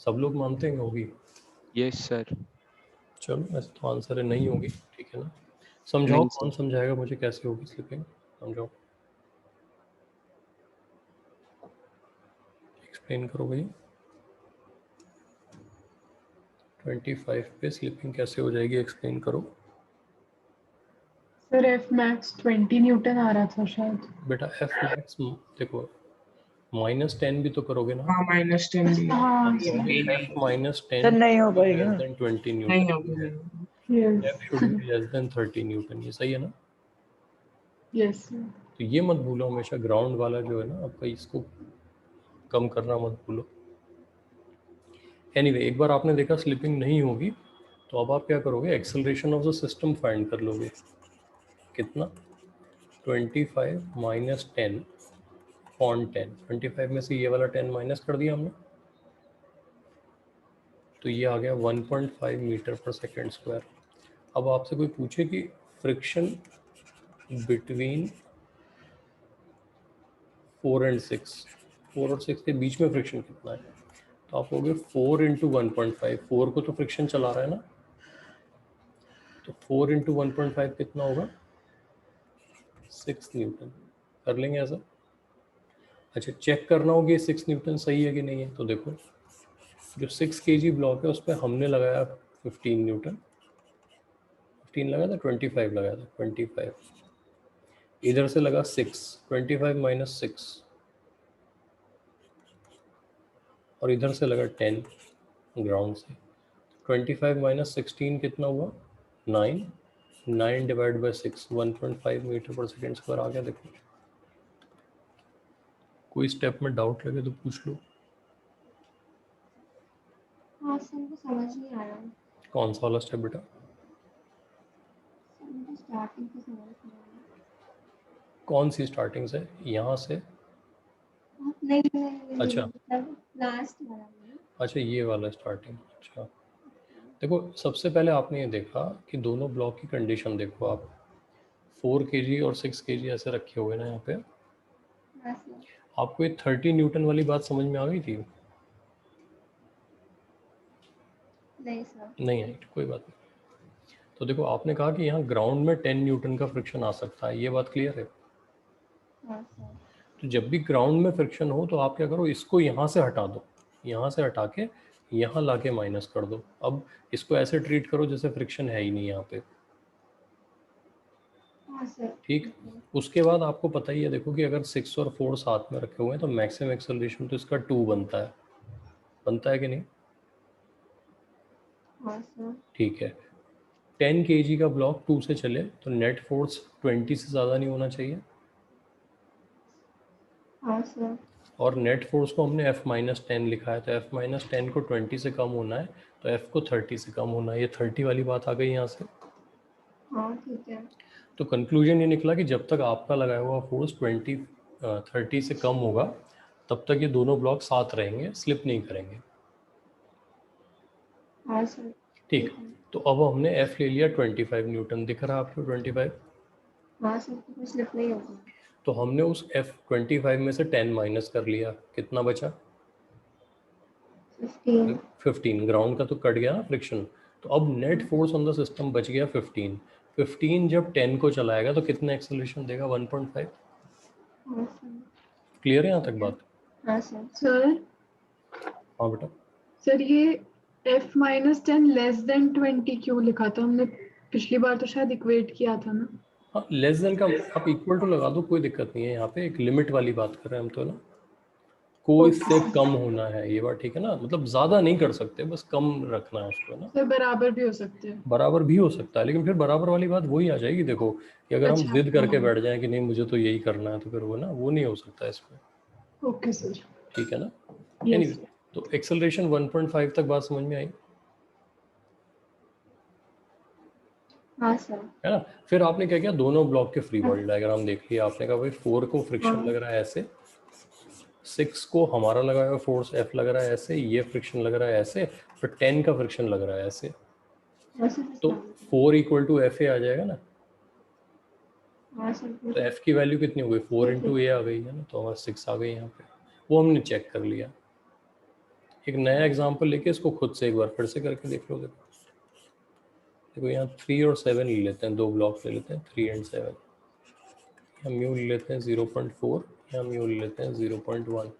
सब लोग मानते हैं होगी? Yes sir. चलो ऐसे तो आंसर है नहीं होगी, ठीक है ना। समझाओ, नहीं कौन समझाएगा मुझे कैसे होगी स्लिपिंग, समझाओ, एक्सप्लेन करो भाई। 25 पे स्लिपिंग कैसे हो जाएगी, एक्सप्लेन करो। सर F-max 20 न्यूटन आ रहा था शायद। बेटा F-max देखो -10 भी तो करोगे ना। हाँ -10 भी। हाँ नहीं F-10 सर नहीं हो पाएगी ना। 20 नहीं न्यूटन, होगी। Yes F should be less than 30 Newton, ये सही है ना। Yes sir. तो ये मत भूलो हमेशा, ग्राउंड वाला जो है ना आपका, इसको कम करना मत भूलो। एनीवे एक बार आपने देखा स्लिपिंग नहीं होगी, तो अब आप क्या करोगे, acceleration of the system find कर लोगे। कितना? 25 माइनस 10 अपॉन 10। 25 में से ये वाला 10 माइनस कर दिया हमने, तो ये आ गया 1.5 मीटर पर सेकेंड स्क्वायर। अब आपसे कोई पूछे कि फ्रिक्शन बिटवीन 4 और 6 के बीच में फ्रिक्शन कितना है, तो आप कहोगे 4 इंटू 1.5। 4 को तो फ्रिक्शन चला रहा है ना, तो 4 इंटू 1.5 कितना होगा, 6 न्यूटन। कर लेंगे ऐसा। अच्छा चेक करना होगी 6 न्यूटन सही है कि नहीं है, तो देखो जो 6 kg ब्लॉक है उस पर हमने लगाया 15 न्यूटन, 15 लगाया था 25 लगाया था 25। इधर से लगा 6, 25 माइनस 6, और इधर से लगा 10 ग्राउंड से। 25 माइनस 16 कितना हुआ? 9, 9 डिवाइड बाई 6, 1.5 मीटर पर सेकेंड स्क्वायर आ गया। देखो कोई स्टेप में डाउट लगे तो पूछ लो। हाँ सर, मुझे समझ नहीं आ रहा है। कौन सा वाला स्टेप बेटा? सर मुझे स्टार्टिंग से समझ नहीं आ रहा। कौन सी स्टार्टिंग से? यहाँ से? नहीं नहीं नहीं, अच्छा मतलब लास्ट वाला नहीं। अच्छा, ये वाला स्टार्टिंग। अच्छा देखो, सबसे पहले आपने ये देखा कि दोनों ब्लॉक की कंडीशन देखो आप। 4 kg और 6 kg ऐसे रखे हुए ना यहाँ पे। हाँ सर। आपको ये 30 न्यूटन वाली बात समझ में आ गई थी? नहीं सर। नहीं आई, कोई बात नहीं। तो देखो, आपने कहा कि यहाँ ग्राउंड में 10 न्यूटन का फ्रिक्शन आ सकता है, ये बात क्लियर है? हाँ सर। तो जब भी ग्राउंड में फ्रिक्शन हो तो आप क्या करो, इसको यहाँ से हटा दो, यहाँ से हटा के यहाँ ला के माइनस कर दो। अब इसको ऐसे ट्रीट करो जैसे फ्रिक्शन है ही नहीं यहाँ पे। हाँ सर। ठीक, उसके बाद आपको पता ही है, देखो कि अगर 6 और 4 साथ में रखे हुए हैं तो मैक्सिमम एक्सेलरेशन तो इसका 2 बनता है कि नहीं? हाँ सर। ठीक है, 10 kg का ब्लॉक 2 से चले तो नेट फोर्स 20 से ज़्यादा नहीं होना चाहिए। हाँ सर। और नेट फोर्स को हमने F-10 लिखा है, तो F-10 को 20 से कम होना है, तो F को 30 से कम होना है। ये 30 वाली बात आ गई यहाँ से। हाँ ठीक है। तो कंक्लूजन ये निकला कि जब तक आपका लगाया हुआ फोर्स 30 से कम होगा तब तक ये दोनों ब्लॉक साथ रहेंगे, स्लिप नहीं करेंगे। हाँ सर। ठीक, तो अब हमने F ले लिया 25 न्यूटन, दिख रहा है आपको 25? हाँ सर, तो कुछ स्लिप नहीं होगा। तो हमने उस F25 में से 10 माइनस कर लिया, कितना बचा? 15। 15। ग्राउंड का तो कट गया ना फ्रिक्शन, तो अब net force on the system बच गया 15। 15 जब 10 को चलाएगा तो कितना एक्सेलरेशन देगा? 1.5। हाँ सर। क्लियर है यहाँ तक बात? हाँ सर। सर हाँ बेटा। सर ये F-10 लेस देन 20 क्यों लिखा था हमने? पिछली बार तो शायद इक्वेट किया था ना। हाँ, लेस देन का आप इक्वल टू लगा दो, कोई दिक्कत नहीं है। यहाँ पे एक लिमिट वाली बात कर रहे हैं हम तो ना, कोई से कम होना है, ये बात ठीक है ना? मतलब ज़्यादा नहीं कर सकते, बस कम रखना है उसको ना। सर बराबर भी हो सकते हैं। बराबर भी हो सकता है, लेकिन फिर बराबर वाली बात वही आ जाएगी। देखो कि अगर हम अच्छा, जिद करके हाँ। बैठ जाएं कि नहीं मुझे तो यही करना है, तो फिर वो ना, वो नहीं हो सकता इसमें। Okay sir. ठीक है ना? यस एनीवे, तो एक्सेलरेशन 1.5 तक बात समझ में आई हाँ सर। है ना? फिर आपने क्या किया, दोनों ब्लॉक के फ्री बॉडी डायग्राम देख लिया। आपने कहा भाई 4 को फ्रिक्शन लग रहा है ऐसे, 6 को हमारा लगाया हुआ फोर्स F लग रहा है ऐसे, ये फ्रिक्शन लग रहा है ऐसे, फिर 10 का फ्रिक्शन लग रहा है ऐसे। हाँ सर। तो 4 इक्वल टू FA आ जाएगा ना? हाँ सर। तो F की वैल्यू कितनी हो गई? 4 इंटू A आ गई है ना, तो हमारा 6 आ गई यहाँ पे। वो हमने चेक कर लिया। एक नया एग्जांपल लेके इसको खुद से एक बार फिर से करके देख लो। देखो यहाँ 3 और 7 ले लेते हैं, दो ब्लॉक ले लेते हैं 3 एंड 7। यहाँ म्यू ले लेते हैं 0.4, यहाँ म्यू ले लेते हैं 0.1।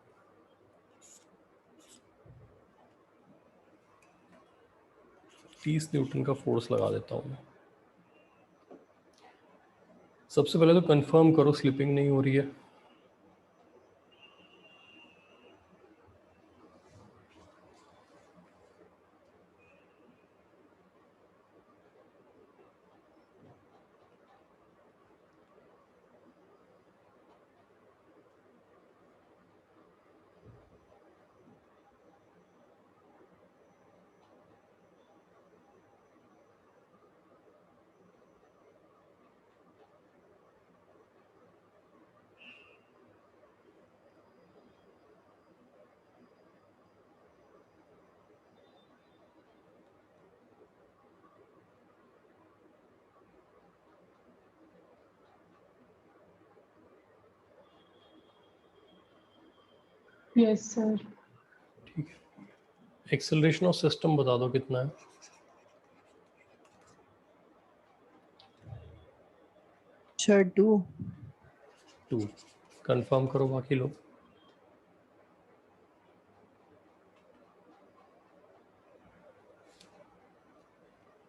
न्यूटन का फोर्स लगा देता हूँ मैं। सबसे पहले तो कंफर्म करो स्लिपिंग नहीं हो रही है। Yes sir. ठीक है, एक्सेलरेशन ऑफ सिस्टम बता दो कितना है? सर 2। 2। कंफर्म करो बाकी लोग।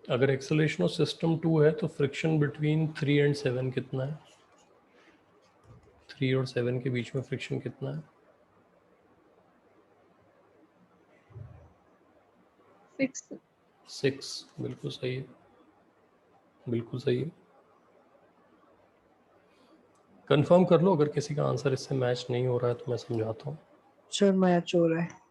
अगर एक्सेलरेशन ऑफ सिस्टम 2 है तो फ्रिक्शन बिटवीन 3 एंड 7 कितना है? 3 और 7 के बीच में फ्रिक्शन कितना है? 6. 6, बिल्कुल सही है, बिल्कुल सही है। कंफर्म कर लो, अगर किसी का आंसर इससे मैच नहीं हो रहा है तो मैं समझाता हूँ। सर मैच हो रहा है।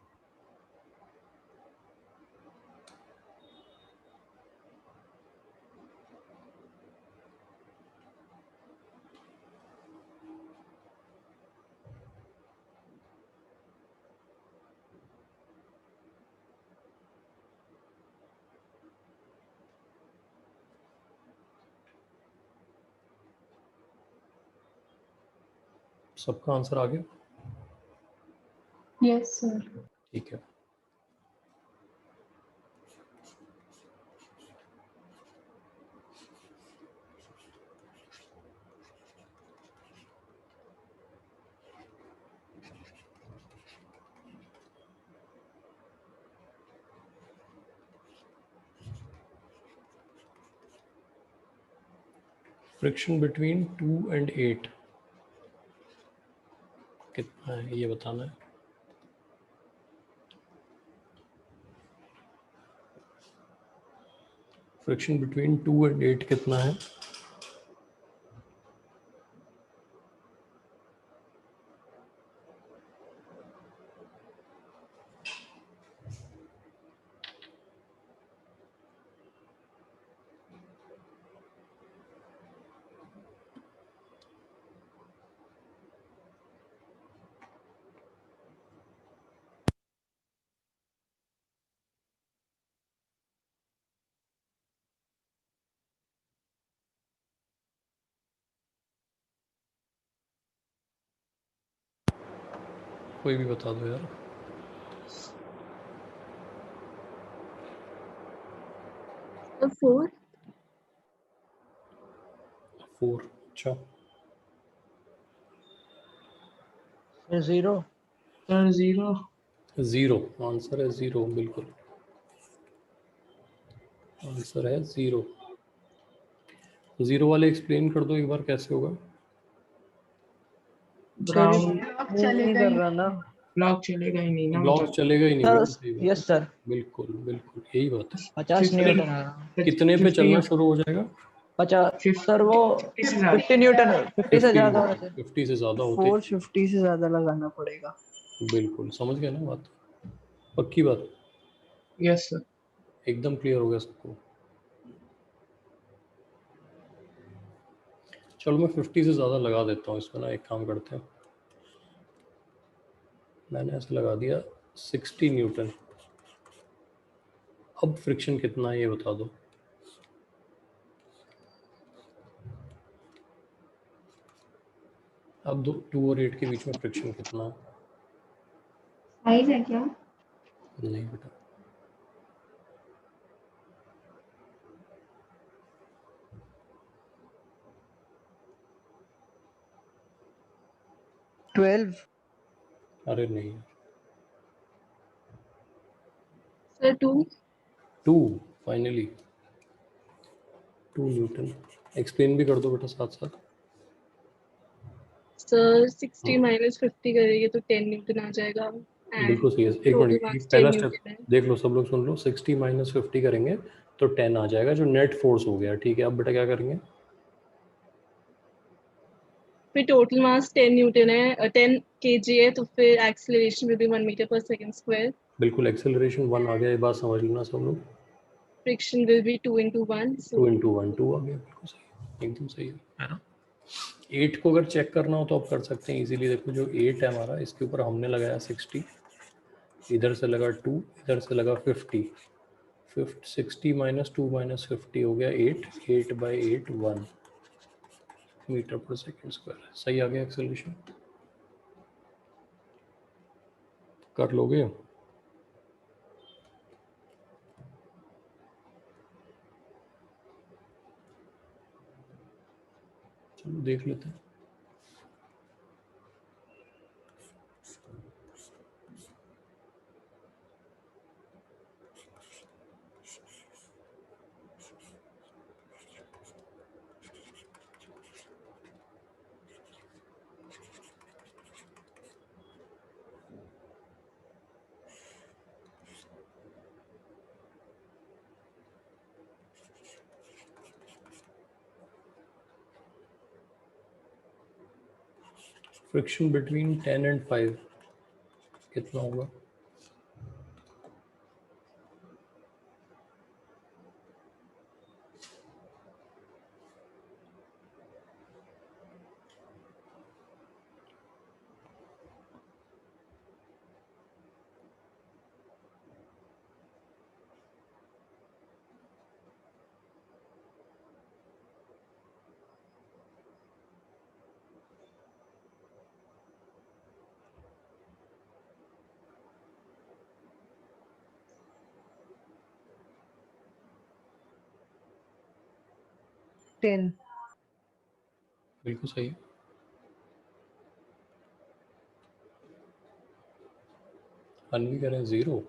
सबका आंसर आ गया? Yes sir. ठीक है। फ्रिक्शन बिटवीन 2 and 8 कितना है ये बताना है। फ्रिक्शन बिटवीन 2 and 8 कितना है? कोई भी बता दो यार। So 4. 4, अच्छा। सर 0। सर 0. 0 आंसर है, 0 बिल्कुल आंसर है 0। 0 वाले एक्सप्लेन कर दो एक बार कैसे होगा। ब्राउन ब्लॉक मूव नहीं चलेगा कर ही. रहा ना। ब्लॉक चलेगा ही नहीं ना, ब्लॉक मतलब चलेगा ही नहीं, सर बिल्कुल सही बात यस सर, है, बिल्कुल बिल्कुल यही बात है। 50 न्यूटन आ रहा। कितने पे 50 चलना शुरू हो जाएगा? 50 सर, वो 50 से ज्यादा. 50 न्यूटन, 50 से 50 ज्यादा होना चाहिए। 50 से ज़्यादा होते फोर्स 50 से ज्यादा लगाना पड़ेगा। बिल्कुल समझ गए ना बात, पक्की बात, यस सर. एकदम क्लियर हो गया सबको। चलो मैं 50 से ज़्यादा लगा देता हूँ इसमें ना, एक काम करते हैं, मैंने ऐसे लगा दिया 60 न्यूटन। अब फ्रिक्शन कितना है ये बता दो। अब 2 और 8 के बीच में फ्रिक्शन कितना है? साइज है क्या? नहीं बेटा, ट्वेल्व। अरे नहीं, सर 2. 2 finally 2 Newton. एक्सप्लेन भी कर दो बेटा साथ साथ। सर 60 माइनस 50 करेंगे तो 10 न्यूटन आ जाएगा. बिल्कुल सही है, एक टोटल मिनट, मास 10 पहला स्टेप न्यूटन है. देख लो, सब लोग सुन लो। 60 माइनस 50 करेंगे तो 10 आ जाएगा, जो नेट फोर्स हो गया। ठीक है, अब बेटा क्या करेंगे? फिर टोटल मास 10 न्यूटन है, 10 केजी है, तो फिर एक्सेलरेशन विल बी 1 मीटर पर सेकंड स्क्वायर. बिल्कुल एक्सेलरेशन 1 आ गया, ये बात समझ लेना सब लोग। Friction will be 2 into 1. 2 So into 1 2 आ गया, बिल्कुल सही, एकदम सही है ना। 8 को अगर चेक करना हो तो आप कर सकते हैं इजीली। देखो जो 8 है हमारा, इसके ऊपर हमने लगाया 60, इधर से लगा 2, इधर से लगा 50, 60 माइनस 2 माइनस 50 हो गया 8, 8 बाई 8 1 मीटर पर सेकेंड स्क्वायर। सही आ गया एक्सेलरेशन, कर लोगे? चलो देख लेते हैं। फ्रिक्शन बिटवीन 10 एंड 5 कितना होगा? टेन। बिल्कुल सही है। अन्वी कह रहे हैं 0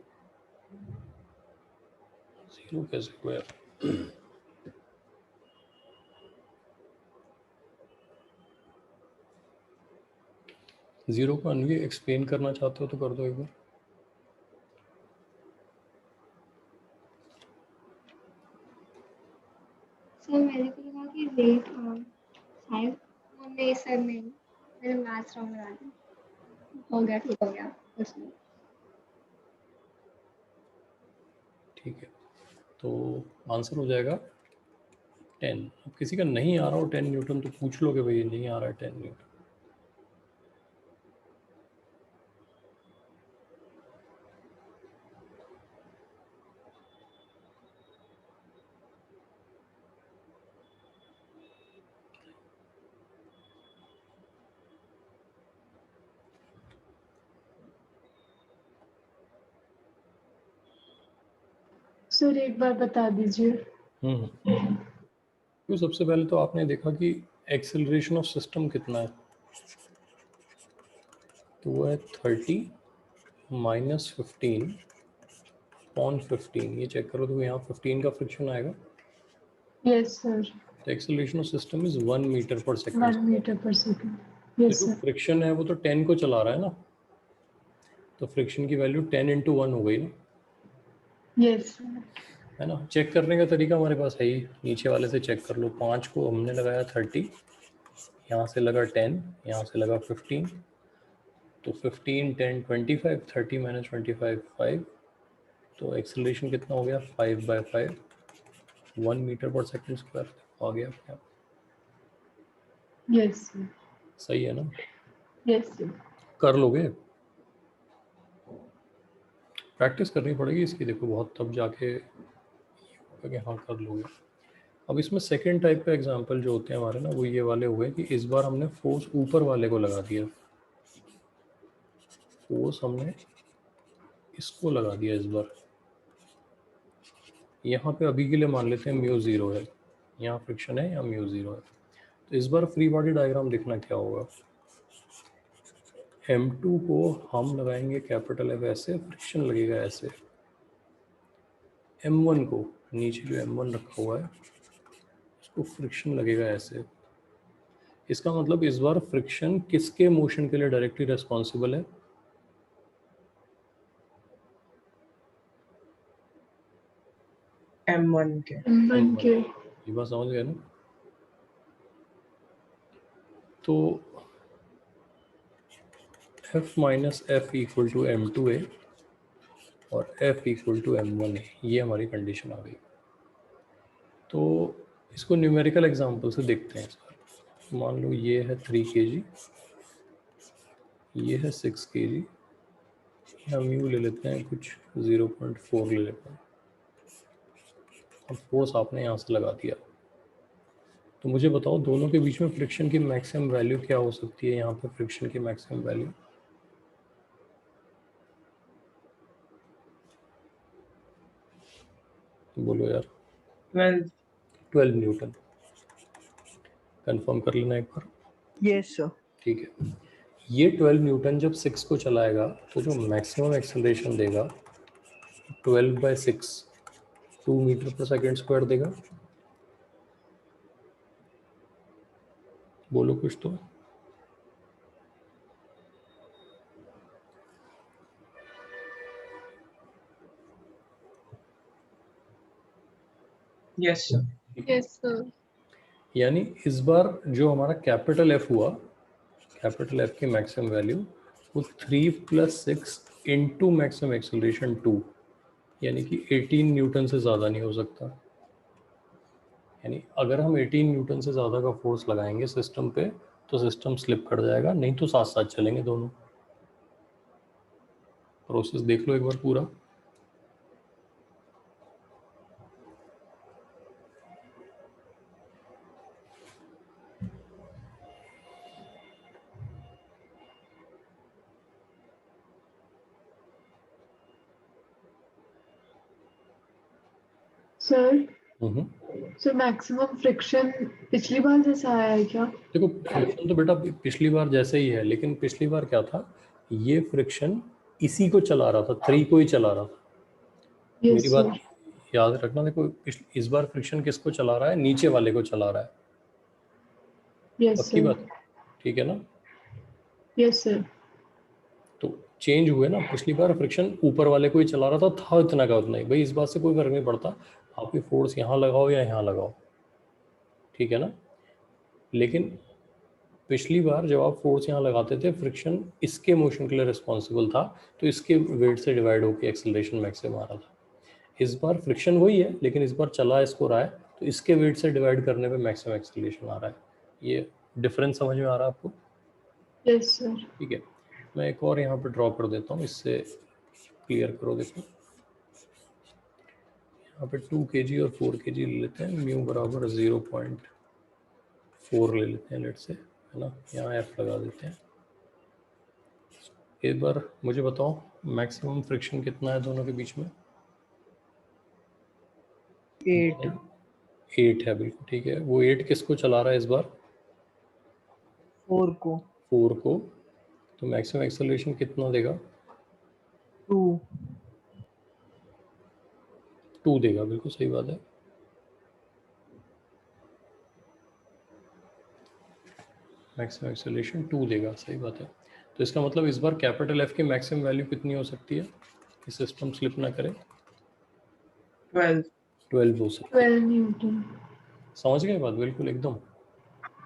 कैसे हुआ यार? 0 को अन्वी एक्सप्लेन करना चाहते हो तो कर दो एक बार। सर मेरे को लगा कि रेट शायद नहीं सर, नहीं मेरे मैथ्स रॉन्ग आ गया। हो गया, ठीक हो गया कुछ नहीं। ठीक है, तो आंसर हो जाएगा 10। अब किसी का नहीं आ रहा हो 10 न्यूटन तो पूछ लो कि भाई नहीं आ रहा है 10 न्यूटन। सर एक बार बता दीजिए। तो सबसे पहले तो आपने देखा कि एक्सेलरेशन ऑफ सिस्टम कितना है, तो वो है 30 माइनस 15 अपॉन 15। ये चेक करो तो यहाँ 15 का फ्रिक्शन आएगा। Yes sir. तो acceleration of system is 1 metre per 1 second. Metre पर सेकंड। यस जो सर। फ्रिक्शन है वो तो 10 को चला रहा है ना, तो फ्रिक्शन की वैल्यू 10 इंटू 1 हो गई ना, यस सर। है ना। चेक करने का तरीका हमारे पास है ही, नीचे वाले से चेक कर लो। 5 को हमने लगाया 30, यहाँ से लगा 10, यहाँ से लगा 15, तो 15 10 25, 30 माइनस 25 5, तो एक्सेलरेशन कितना हो गया 5/5, 1 मीटर पर सेकेंड स्क्वायर आ गया अपने आप। Yes sir. सही है ना? Yes sir. कर लोगे? प्रैक्टिस करनी पड़ेगी इसकी, देखो बहुत, तब जाके हाँ कर लोगे। अब इसमें सेकेंड टाइप का एग्जांपल जो होते हैं हमारे ना, वो ये वाले हुए कि इस बार हमने फोर्स ऊपर वाले को लगा दिया, फोर्स हमने इसको लगा दिया इस बार। यहाँ पे अभी के लिए मान लेते हैं म्यू 0 है, यहाँ फ्रिक्शन है, यहाँ म्यू 0 है। तो इस बार फ्री बॉडी डायग्राम देखना क्या होगा। M2 को हम लगाएंगे कैपिटल F ऐसे, फ्रिक्शन लगेगा ऐसे। M1 को, नीचे जो M1 रखा हुआ है उसको फ्रिक्शन लगेगा ऐसे। इसका मतलब इस बार फ्रिक्शन किसके मोशन के लिए डायरेक्टली रेस्पॉन्सिबल है? M1 के। M1 के। ये बात समझ गए ना? तो F minus F equal to M2A और F इक्वल टू M1A, ये हमारी कंडीशन आ गई। तो इसको न्यूमेरिकल एग्जांपल से देखते हैं इस बार। मान लो ये है 3 kg, ये है 6 kg, हम यू ले लेते हैं कुछ 0.4 ले लेते हैं। अब फोर्स आपने यहाँ से लगा दिया, तो मुझे बताओ दोनों के बीच में फ्रिक्शन की मैक्सिमम वैल्यू क्या हो सकती है? यहाँ पे फ्रिक्शन की मैक्सिमम वैल्यू बोलो यार। 12 न्यूटन। कंफर्म कर लेना एक बार। Yes sir. ठीक है, ये 12 न्यूटन जब 6 को चलाएगा तो जो मैक्सिमम एक्सेलरेशन देगा 12/6 2 मीटर पर सेकेंड स्क्वायर देगा। बोलो कुछ तो। Yes sir. Yes sir. यानी इस बार जो हमारा कैपिटल F हुआ, कैपिटल एफ की मैक्सिमम वैल्यू वो 3 + 6 इंटू मैक्सिमम एक्सेलरेशन 2, यानी कि 18 न्यूटन से ज़्यादा नहीं हो सकता। यानी अगर हम 18 न्यूटन से ज़्यादा का फोर्स लगाएंगे सिस्टम पे तो सिस्टम स्लिप कर जाएगा, नहीं तो साथ साथ चलेंगे दोनों। प्रोसेस देख लो एक बार पूरा। सर हम्म। सर मैक्सिमम फ्रिक्शन पिछली बार जैसा आया है क्या? देखो फ्रिक्शन तो बेटा पिछली बार जैसे ही है, लेकिन पिछली बार क्या था, ये फ्रिक्शन इसी को चला रहा था, 3 को ही चला रहा था। मेरी यस बात सर। याद रखना। देखो इस बार फ्रिक्शन किसको चला रहा है, नीचे वाले को चला रहा है। यस पक्की सर। बात, ठीक है ना? Yes sir. तो चेंज हुए ना, पिछली बार फ्रिक्शन ऊपर वाले को ही चला रहा था इतना का उतना ही। भाई इस बात से कोई फर्क नहीं पड़ता आपकी फोर्स यहाँ लगाओ या यहाँ लगाओ, ठीक है ना? लेकिन पिछली बार जब आप फोर्स यहाँ लगाते थे, फ्रिक्शन इसके मोशन के लिए रिस्पॉन्सिबल था, तो इसके वेट से डिवाइड होकर एक्सेलरेशन मैक्सिमम आ रहा था। इस बार फ्रिक्शन वही है, लेकिन इस बार चला इसको रहा है, तो इसके वेट से डिवाइड करने पे मैक्सिमम एक्सेलरेशन आ रहा है। ये डिफरेंस समझ में आ रहा है आपको? Yes sir. ठीक है, मैं एक और यहाँ पे ड्रॉ कर देता हूँ, इससे क्लियर करो। देखो यहाँ पे 2 kg और 4 kg ले लेते हैं, म्यू बराबर 0.4 ले लेते हैं लेट से, है ना? यहाँ एफ लगा देते हैं। एक बार मुझे बताओ मैक्सिमम फ्रिक्शन कितना है दोनों के बीच में? 8। 8 है, बिल्कुल ठीक है। वो 8 किसको चला रहा है इस बार? 4 को। 4 को। तो मैक्सिमम एक्सेलरेशन कितना देगा? 2। 2 देगा, बिल्कुल सही बात है। मैक्सिमम एक्सेलरेशन 2 देगा, सही बात है। तो इसका मतलब इस बार कैपिटल एफ की मैक्सिमम वैल्यू कितनी हो सकती है कि सिस्टम स्लिप ना करे? 12। 12 हो सकती है। 12 न्यूटन। समझ गए बात बिल्कुल एकदम?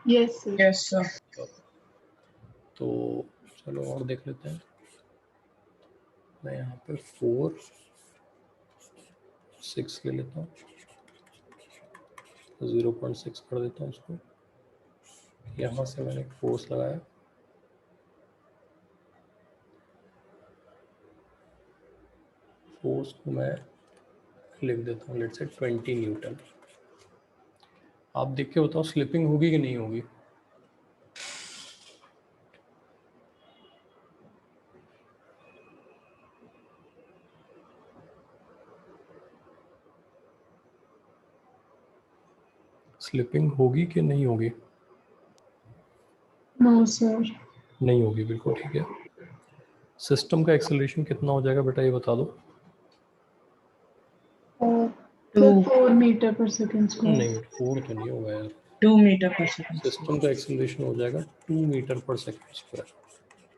Yes sir. Yes, sir. तो चलो और देख लेते हैं। मैं यहाँ पे 4 6 ले लेता हूँ, 0.6 कर देता हूँ उसको। यहाँ से मैंने फोर्स लगाया, फोर्स को मैं लिख देता हूँ लेट से 20 न्यूटन। आप देख के बताओ स्लिपिंग होगी कि नहीं होगी? स्लिपिंग होगी कि नहीं होगी? No sir. नहीं होगी, बिल्कुल ठीक है। सिस्टम का एक्सेलरेशन कितना हो जाएगा बेटा, ये बता दो। सर 2 4 मीटर पर सेकंड स्क्वायर। नहीं, 4 तो नहीं होगा यार। 2 meter per second. सिस्टम का एक्सेलरेशन हो जाएगा 2 मीटर पर सेकंड स्क्वायर।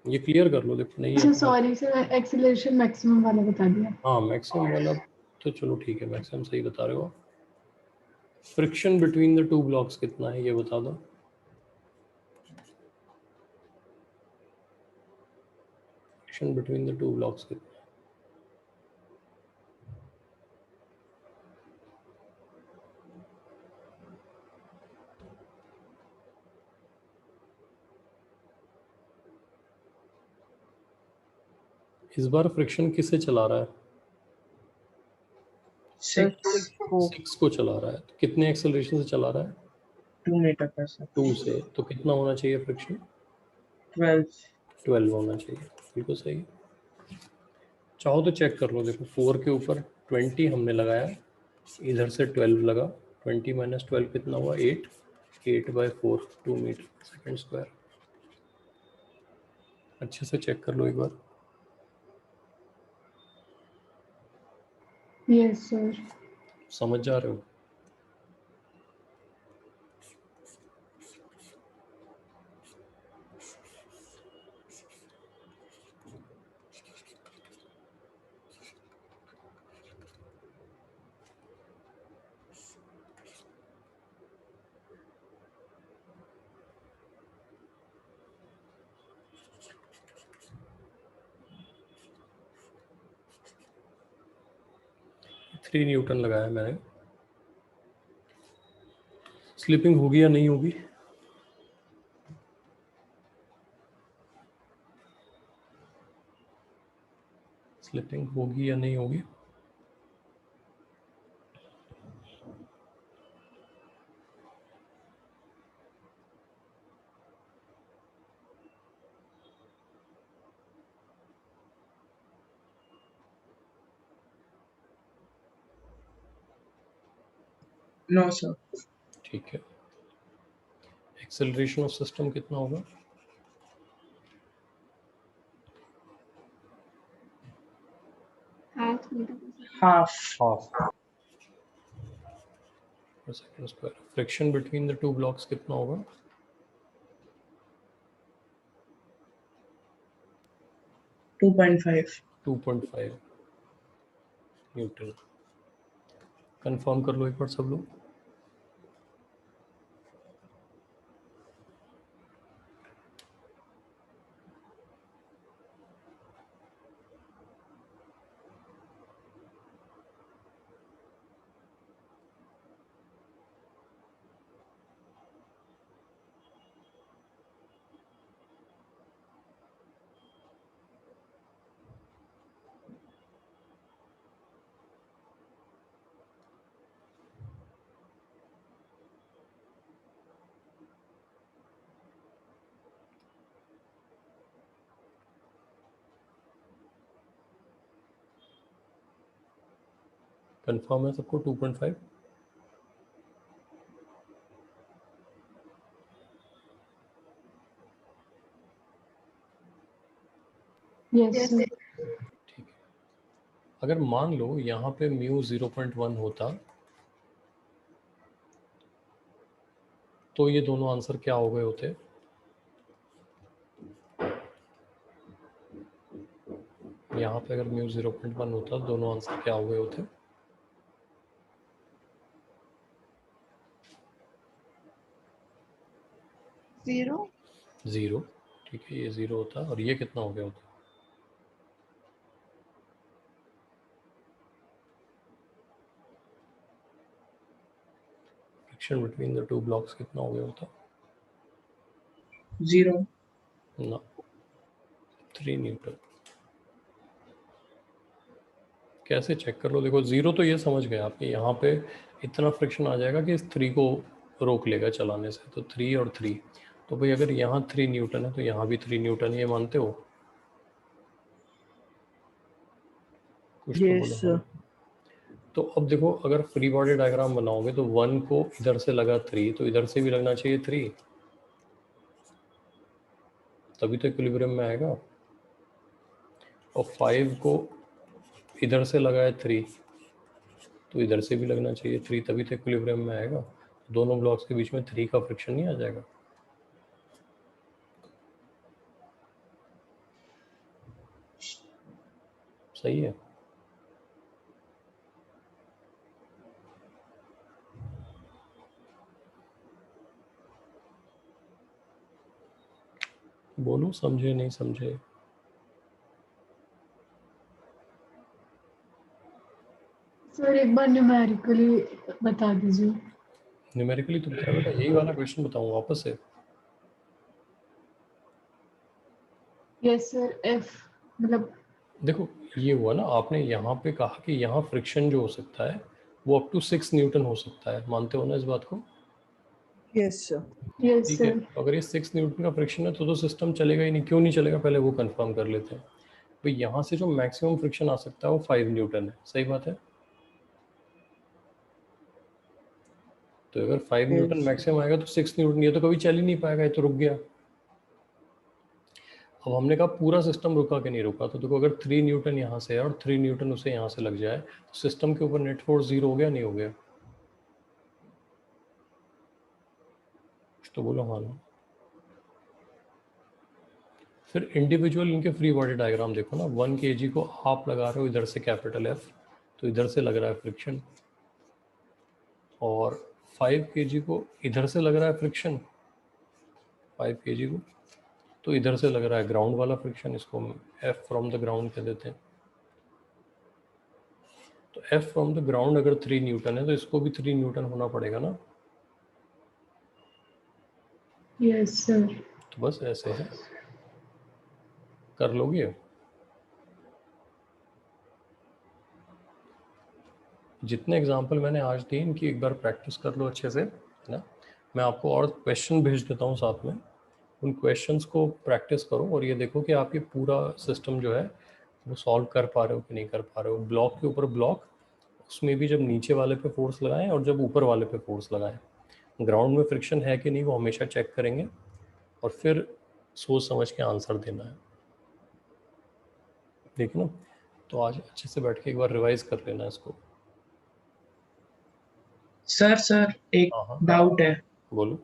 ये क्लियर कर लो, देखो नहीं अच्छा है। सॉरी सर, एक्सीलरेशन मैक्सिमम वाला बता दिया। हाँ मैक्सिमम वाला तो चलो ठीक है, मैक्सिमम सही बता रहे हो। Friction between the two blocks कितना है ये बता दो। Friction between the two blocks कितना है? इस बार फ्रिक्शन किसे चला रहा है? 6. 6 को। 6 को चला रहा है। तो कितने एक्सेलरेशन से चला रहा है? 2 meter per second. 2 से। तो कितना होना चाहिए फ्रिक्शन? 12. 12 होना चाहिए, बिल्कुल सही। चाहो तो चेक कर लो, देखो 4 के ऊपर 20 हमने लगाया, इधर से 12 लगा, 20 - 12 कितना हुआ? 8। 8/4 2 मीटर सेकेंड स्क्वायर। अच्छे से चेक कर लो एक बार। Yes sir. समझ जा रहे हो? 3 न्यूटन लगाया मैंने, स्लिपिंग होगी या नहीं होगी? स्लिपिंग होगी या नहीं होगी? No sir. ठीक है, एक्सेलरेशन ऑफ सिस्टम कितना होगा? Half metre per second. Half half per second square. Friction between the two blocks कितना होगा? 2.5 2.5 न्यूटन। कंफर्म कर लो एक बार सब लोग। कंफर्म है सबको 2.5? Yes sir. ठीक है, अगर मान लो यहाँ पे म्यू 0.1 होता तो ये दोनों आंसर क्या हो गए होते? यहाँ पे अगर म्यू 0.1 होता दोनों आंसर क्या हो गए होते? ज़ीरो। ठीक है, ये 0 होता और ये कितना हो गया होता? Friction between the two blocks कितना हो गया होता? 0 ना, 3 न्यूटन। कैसे चेक कर लो? देखो 0 तो ये समझ गए आप, यहाँ पे इतना फ्रिक्शन आ जाएगा कि इस 3 को रोक लेगा चलाने से, तो 3 और 3, तो भाई अगर यहाँ 3 न्यूटन है तो यहाँ भी 3 न्यूटन, ये मानते हो? कुछ तो बोलो। यस हाँ। तो अब देखो, अगर फ्री बॉडी डायग्राम बनाओगे तो 1 को इधर से लगा 3, तो इधर से भी लगना चाहिए 3, तभी तो इक्विलिब्रियम में आएगा। और 5 को इधर से लगा है 3, तो इधर से भी लगना चाहिए 3, तभी तो इक्विलिब्रियम में आएगा। दोनों ब्लॉक्स के बीच में 3 का फ्रिक्शन नहीं आ जाएगा? सही है। बोलो, समझे नहीं समझे? सर एक बार न्यूमेरिकली बता दीजिए। न्यूमेरिकली तो बताया बेटा, यही वाला क्वेश्चन बताऊँ वापस से? Yes sir. एफ मतलब देखो ये हुआ ना, आपने यहाँ पे कहा कि यहाँ फ्रिक्शन जो हो सकता है वो अप टू 6 न्यूटन हो सकता है, मानते हो ना इस बात को? Yes sir. यस ठीक है, सर। तो अगर ये 6 न्यूटन का फ्रिक्शन है तो सिस्टम चलेगा ही नहीं। क्यों नहीं चलेगा, पहले वो कंफर्म कर लेते हैं। तो यहाँ से जो मैक्सिमम फ्रिक्शन आ सकता है वो 5 न्यूटन है, सही बात है? तो अगर 5 न्यूटन Yes. मैक्सिमम आएगा तो 6 न्यूटन, ये तो कभी चल ही नहीं पाएगा, ये तो रुक गया। अब हमने कहा पूरा सिस्टम रुका कि नहीं रुका, तो देखो अगर 3 न्यूटन यहाँ से है और 3 न्यूटन उसे यहाँ से लग जाए तो सिस्टम के ऊपर नेट फोर्स 0 हो गया नहीं हो गया? कुछ तो बोलो हाँ ना। फिर इंडिविजुअल इनके फ्री बॉडी डायग्राम देखो ना, 1 kg को आप लगा रहे हो इधर से कैपिटल F, तो इधर से लग रहा है फ्रिक्शन, और 5 kg को इधर से लग रहा है फ्रिक्शन, 5 kg को, तो इधर से लग रहा है ग्राउंड वाला फ्रिक्शन, इसको F फ्रॉम द ग्राउंड कह देते हैं। तो F फ्रॉम द ग्राउंड अगर 3 न्यूटन है तो इसको भी 3 न्यूटन होना पड़ेगा ना। Yes sir. तो बस ऐसे है, कर लोगे। जितने एग्जाम्पल मैंने आज दिए इनकी एक बार प्रैक्टिस कर लो अच्छे से, है ना। मैं आपको और क्वेश्चन भेज देता हूँ साथ में, उन क्वेश्चंस को प्रैक्टिस करो और ये देखो कि आप ये पूरा सिस्टम जो है वो सॉल्व कर पा रहे हो कि नहीं कर पा रहे हो। ब्लॉक के ऊपर ब्लॉक, उसमें भी जब नीचे वाले पे फोर्स लगाएं और जब ऊपर वाले पे फोर्स लगाएं। ग्राउंड में फ्रिक्शन है कि नहीं वो हमेशा चेक करेंगे और फिर सोच समझ के आंसर देना है, ठीक है ना। तो आज अच्छे से बैठ के एक बार रिवाइज कर लेना इसको। सर एक हाँ हाँ डाउट है बोलो।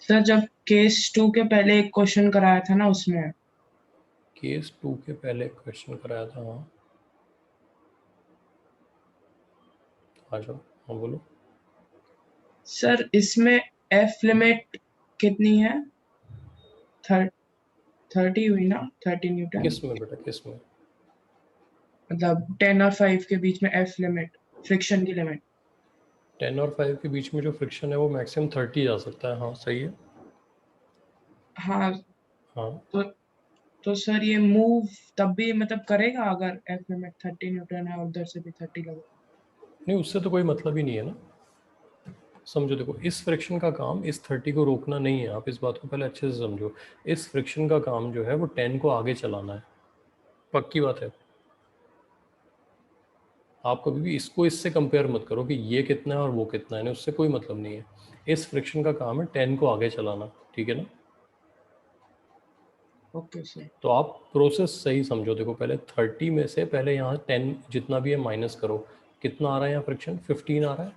सर। जब केस 2 के पहले एक क्वेश्चन कराया था ना, उसमें केस 2 के पहले क्वेश्चन कराया था, हाँ आ जाओ, हाँ बोलो। सर इसमें एफ लिमिट कितनी है? 30 हुई ना, 30 न्यूटन। किस में बेटा, किस में? मतलब 10 और 5 के बीच में एफ लिमिट, फ्रिक्शन की लिमिट। 10 और 5 के बीच में जो फ्रिक्शन है वो मैक्सिमम 30 जा सकता है, हाँ सही है। हाँ हाँ तो सर ये मूव तब भी मतलब करेगा अगर एफ लिमिट 30 न्यूटन है और उधर से भी 30 लगे? नहीं, उससे तो कोई मतलब ही नहीं है ना। समझो, देखो इस फ्रिक्शन का काम इस 30 को रोकना नहीं है, आप इस बात को पहले अच्छे से समझो। इस फ्रिक्शन का काम जो है वो 10 को आगे चलाना है, पक्की बात है। आप कभी भी इसको इससे कंपेयर मत करो कि ये कितना है और वो कितना है, उससे कोई मतलब नहीं है। इस फ्रिक्शन का काम है 10 को आगे चलाना, ठीक है ना। Okay sir. तो आप प्रोसेस सही समझो, देखो पहले 30 में से पहले यहाँ 10 जितना भी है माइनस करो, कितना आ रहा है यहाँ फ्रिक्शन, 15 आ रहा है।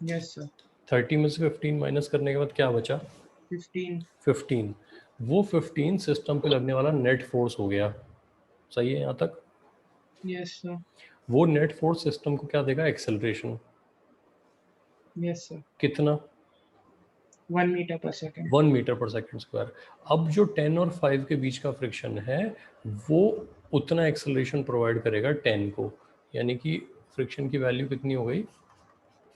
Yes sir. 30 में से 15 माइनस करने के बाद क्या बचा? 15। वो 15 सिस्टम पे लगने वाला नेट फोर्स हो गया, सही है यहाँ तक? Yes sir. वो नेट फोर्स सिस्टम को क्या देगा? एक्सेलरेशन। Yes sir. कितना? 1 मीटर पर सेकेंड। 1 मीटर पर सेकंड स्क्वायर। अब जो 10 और 5 के बीच का फ्रिक्शन है वो उतना एक्सेलरेशन प्रोवाइड करेगा 10 को, यानी कि फ्रिक्शन की वैल्यू कितनी हो गई?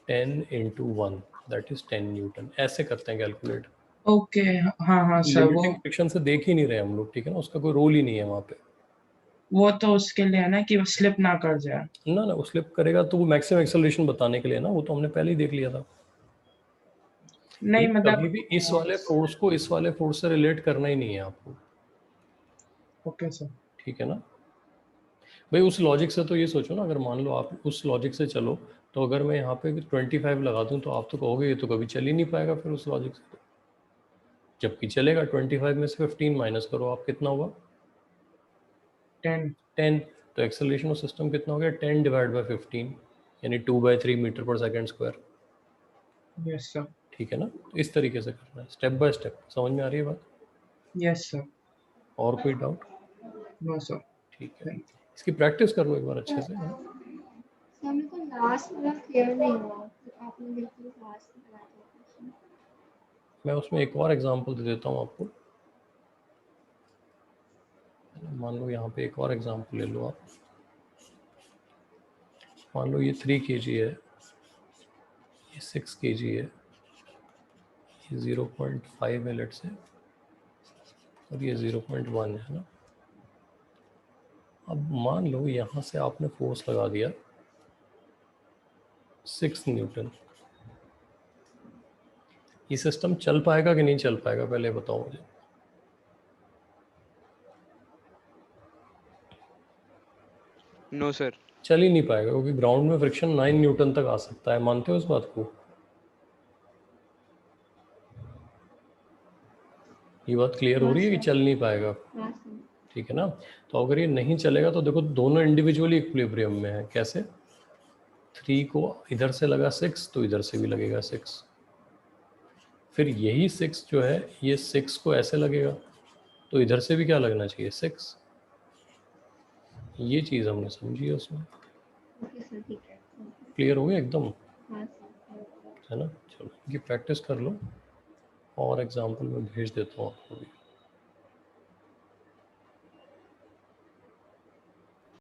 10 × 1 दैट इज 10 न्यूटन। ऐसे करते हैं कैलकुलेट। ओके। हाँ सर, लिमिटिंग फ्रिक्शन से देख ही नहीं रहे हम लोग, ठीक है ना, उसका कोई रोल ही नहीं है वहाँ पे। वो तो उसके लिए है ना कि वो स्लिप ना कर जाए। ना वो स्लिप करेगा तो वो मैक्सिमम एक्सेलरेशन बताने के लिए ना, वो तो हमने पहले ही देख लिया था। नहीं कभी मतलब। भी इस वाले फोर्स को इस वाले फोर्स से रिलेट करना ही नहीं है आपको, ओके सर। ठीक है ना भाई। उस लॉजिक से तो ये सोचो ना, अगर मान लो आप उस लॉजिक से चलो, तो अगर मैं यहाँ पे 25 लगा दूँ तो आप तो कहोगे ये तो कभी चल ही नहीं पाएगा फिर उस लॉजिक से, जबकि चलेगा। 25 में से 15 माइनस करो आप, कितना हुआ? 10। तो एक्सेलरेशन ऑफ सिस्टम कितना हो गया? 10 डिवाइड बाई 15, यानी 2/3 मीटर पर सेकेंड स्क्वायर, यस सर। ठीक है ना। तो इस तरीके से करना है, स्टेप बाय स्टेप। समझ में आ रही है बात? Yes sir. और कोई डाउट? No sir. ठीक है, इसकी प्रैक्टिस कर लो एक बार अच्छे से, हाँ? सर मेरे को लास्ट वाला क्लियर नहीं हुआ, आपने बिल्कुल लास्ट में बताया था क्वेश्चन। मैं उसमें एक और एग्जांपल दे देता हूँ आपको। मान लो यहाँ पे एक और एग्जांपल ले लो आप। मान लो ये 3 kg है, ये 6 kg है, ये 0.5 है लेट से, और ये 0.1 है ना। अब मान लो यहाँ से आपने फोर्स लगा दिया 6 न्यूटन। ये सिस्टम चल पाएगा कि नहीं चल पाएगा, पहले बताओ मुझे। No sir. चल ही नहीं पाएगा, क्योंकि ग्राउंड में फ्रिक्शन 9 न्यूटन तक आ सकता है। मानते हो इस बात को? ये बात क्लियर हो रही है कि चल नहीं पाएगा, हाँ सर। ठीक है ना। तो अगर ये नहीं चलेगा तो देखो दोनों इंडिविजुअली इक्विलिब्रियम में है। कैसे? 3 को इधर से लगा 6 तो इधर से भी लगेगा 6, फिर यही 6 जो है ये 6 को ऐसे लगेगा तो इधर से भी क्या लगना चाहिए? 6। ये चीज़ हमने समझी है उसमें। ओके सर, ठीक है। क्लियर हो गया एकदम, हाँ सर। है ना। चलो इनकी प्रैक्टिस कर लो और एग्जाम्पल में भेज देता हूँ आपको भी।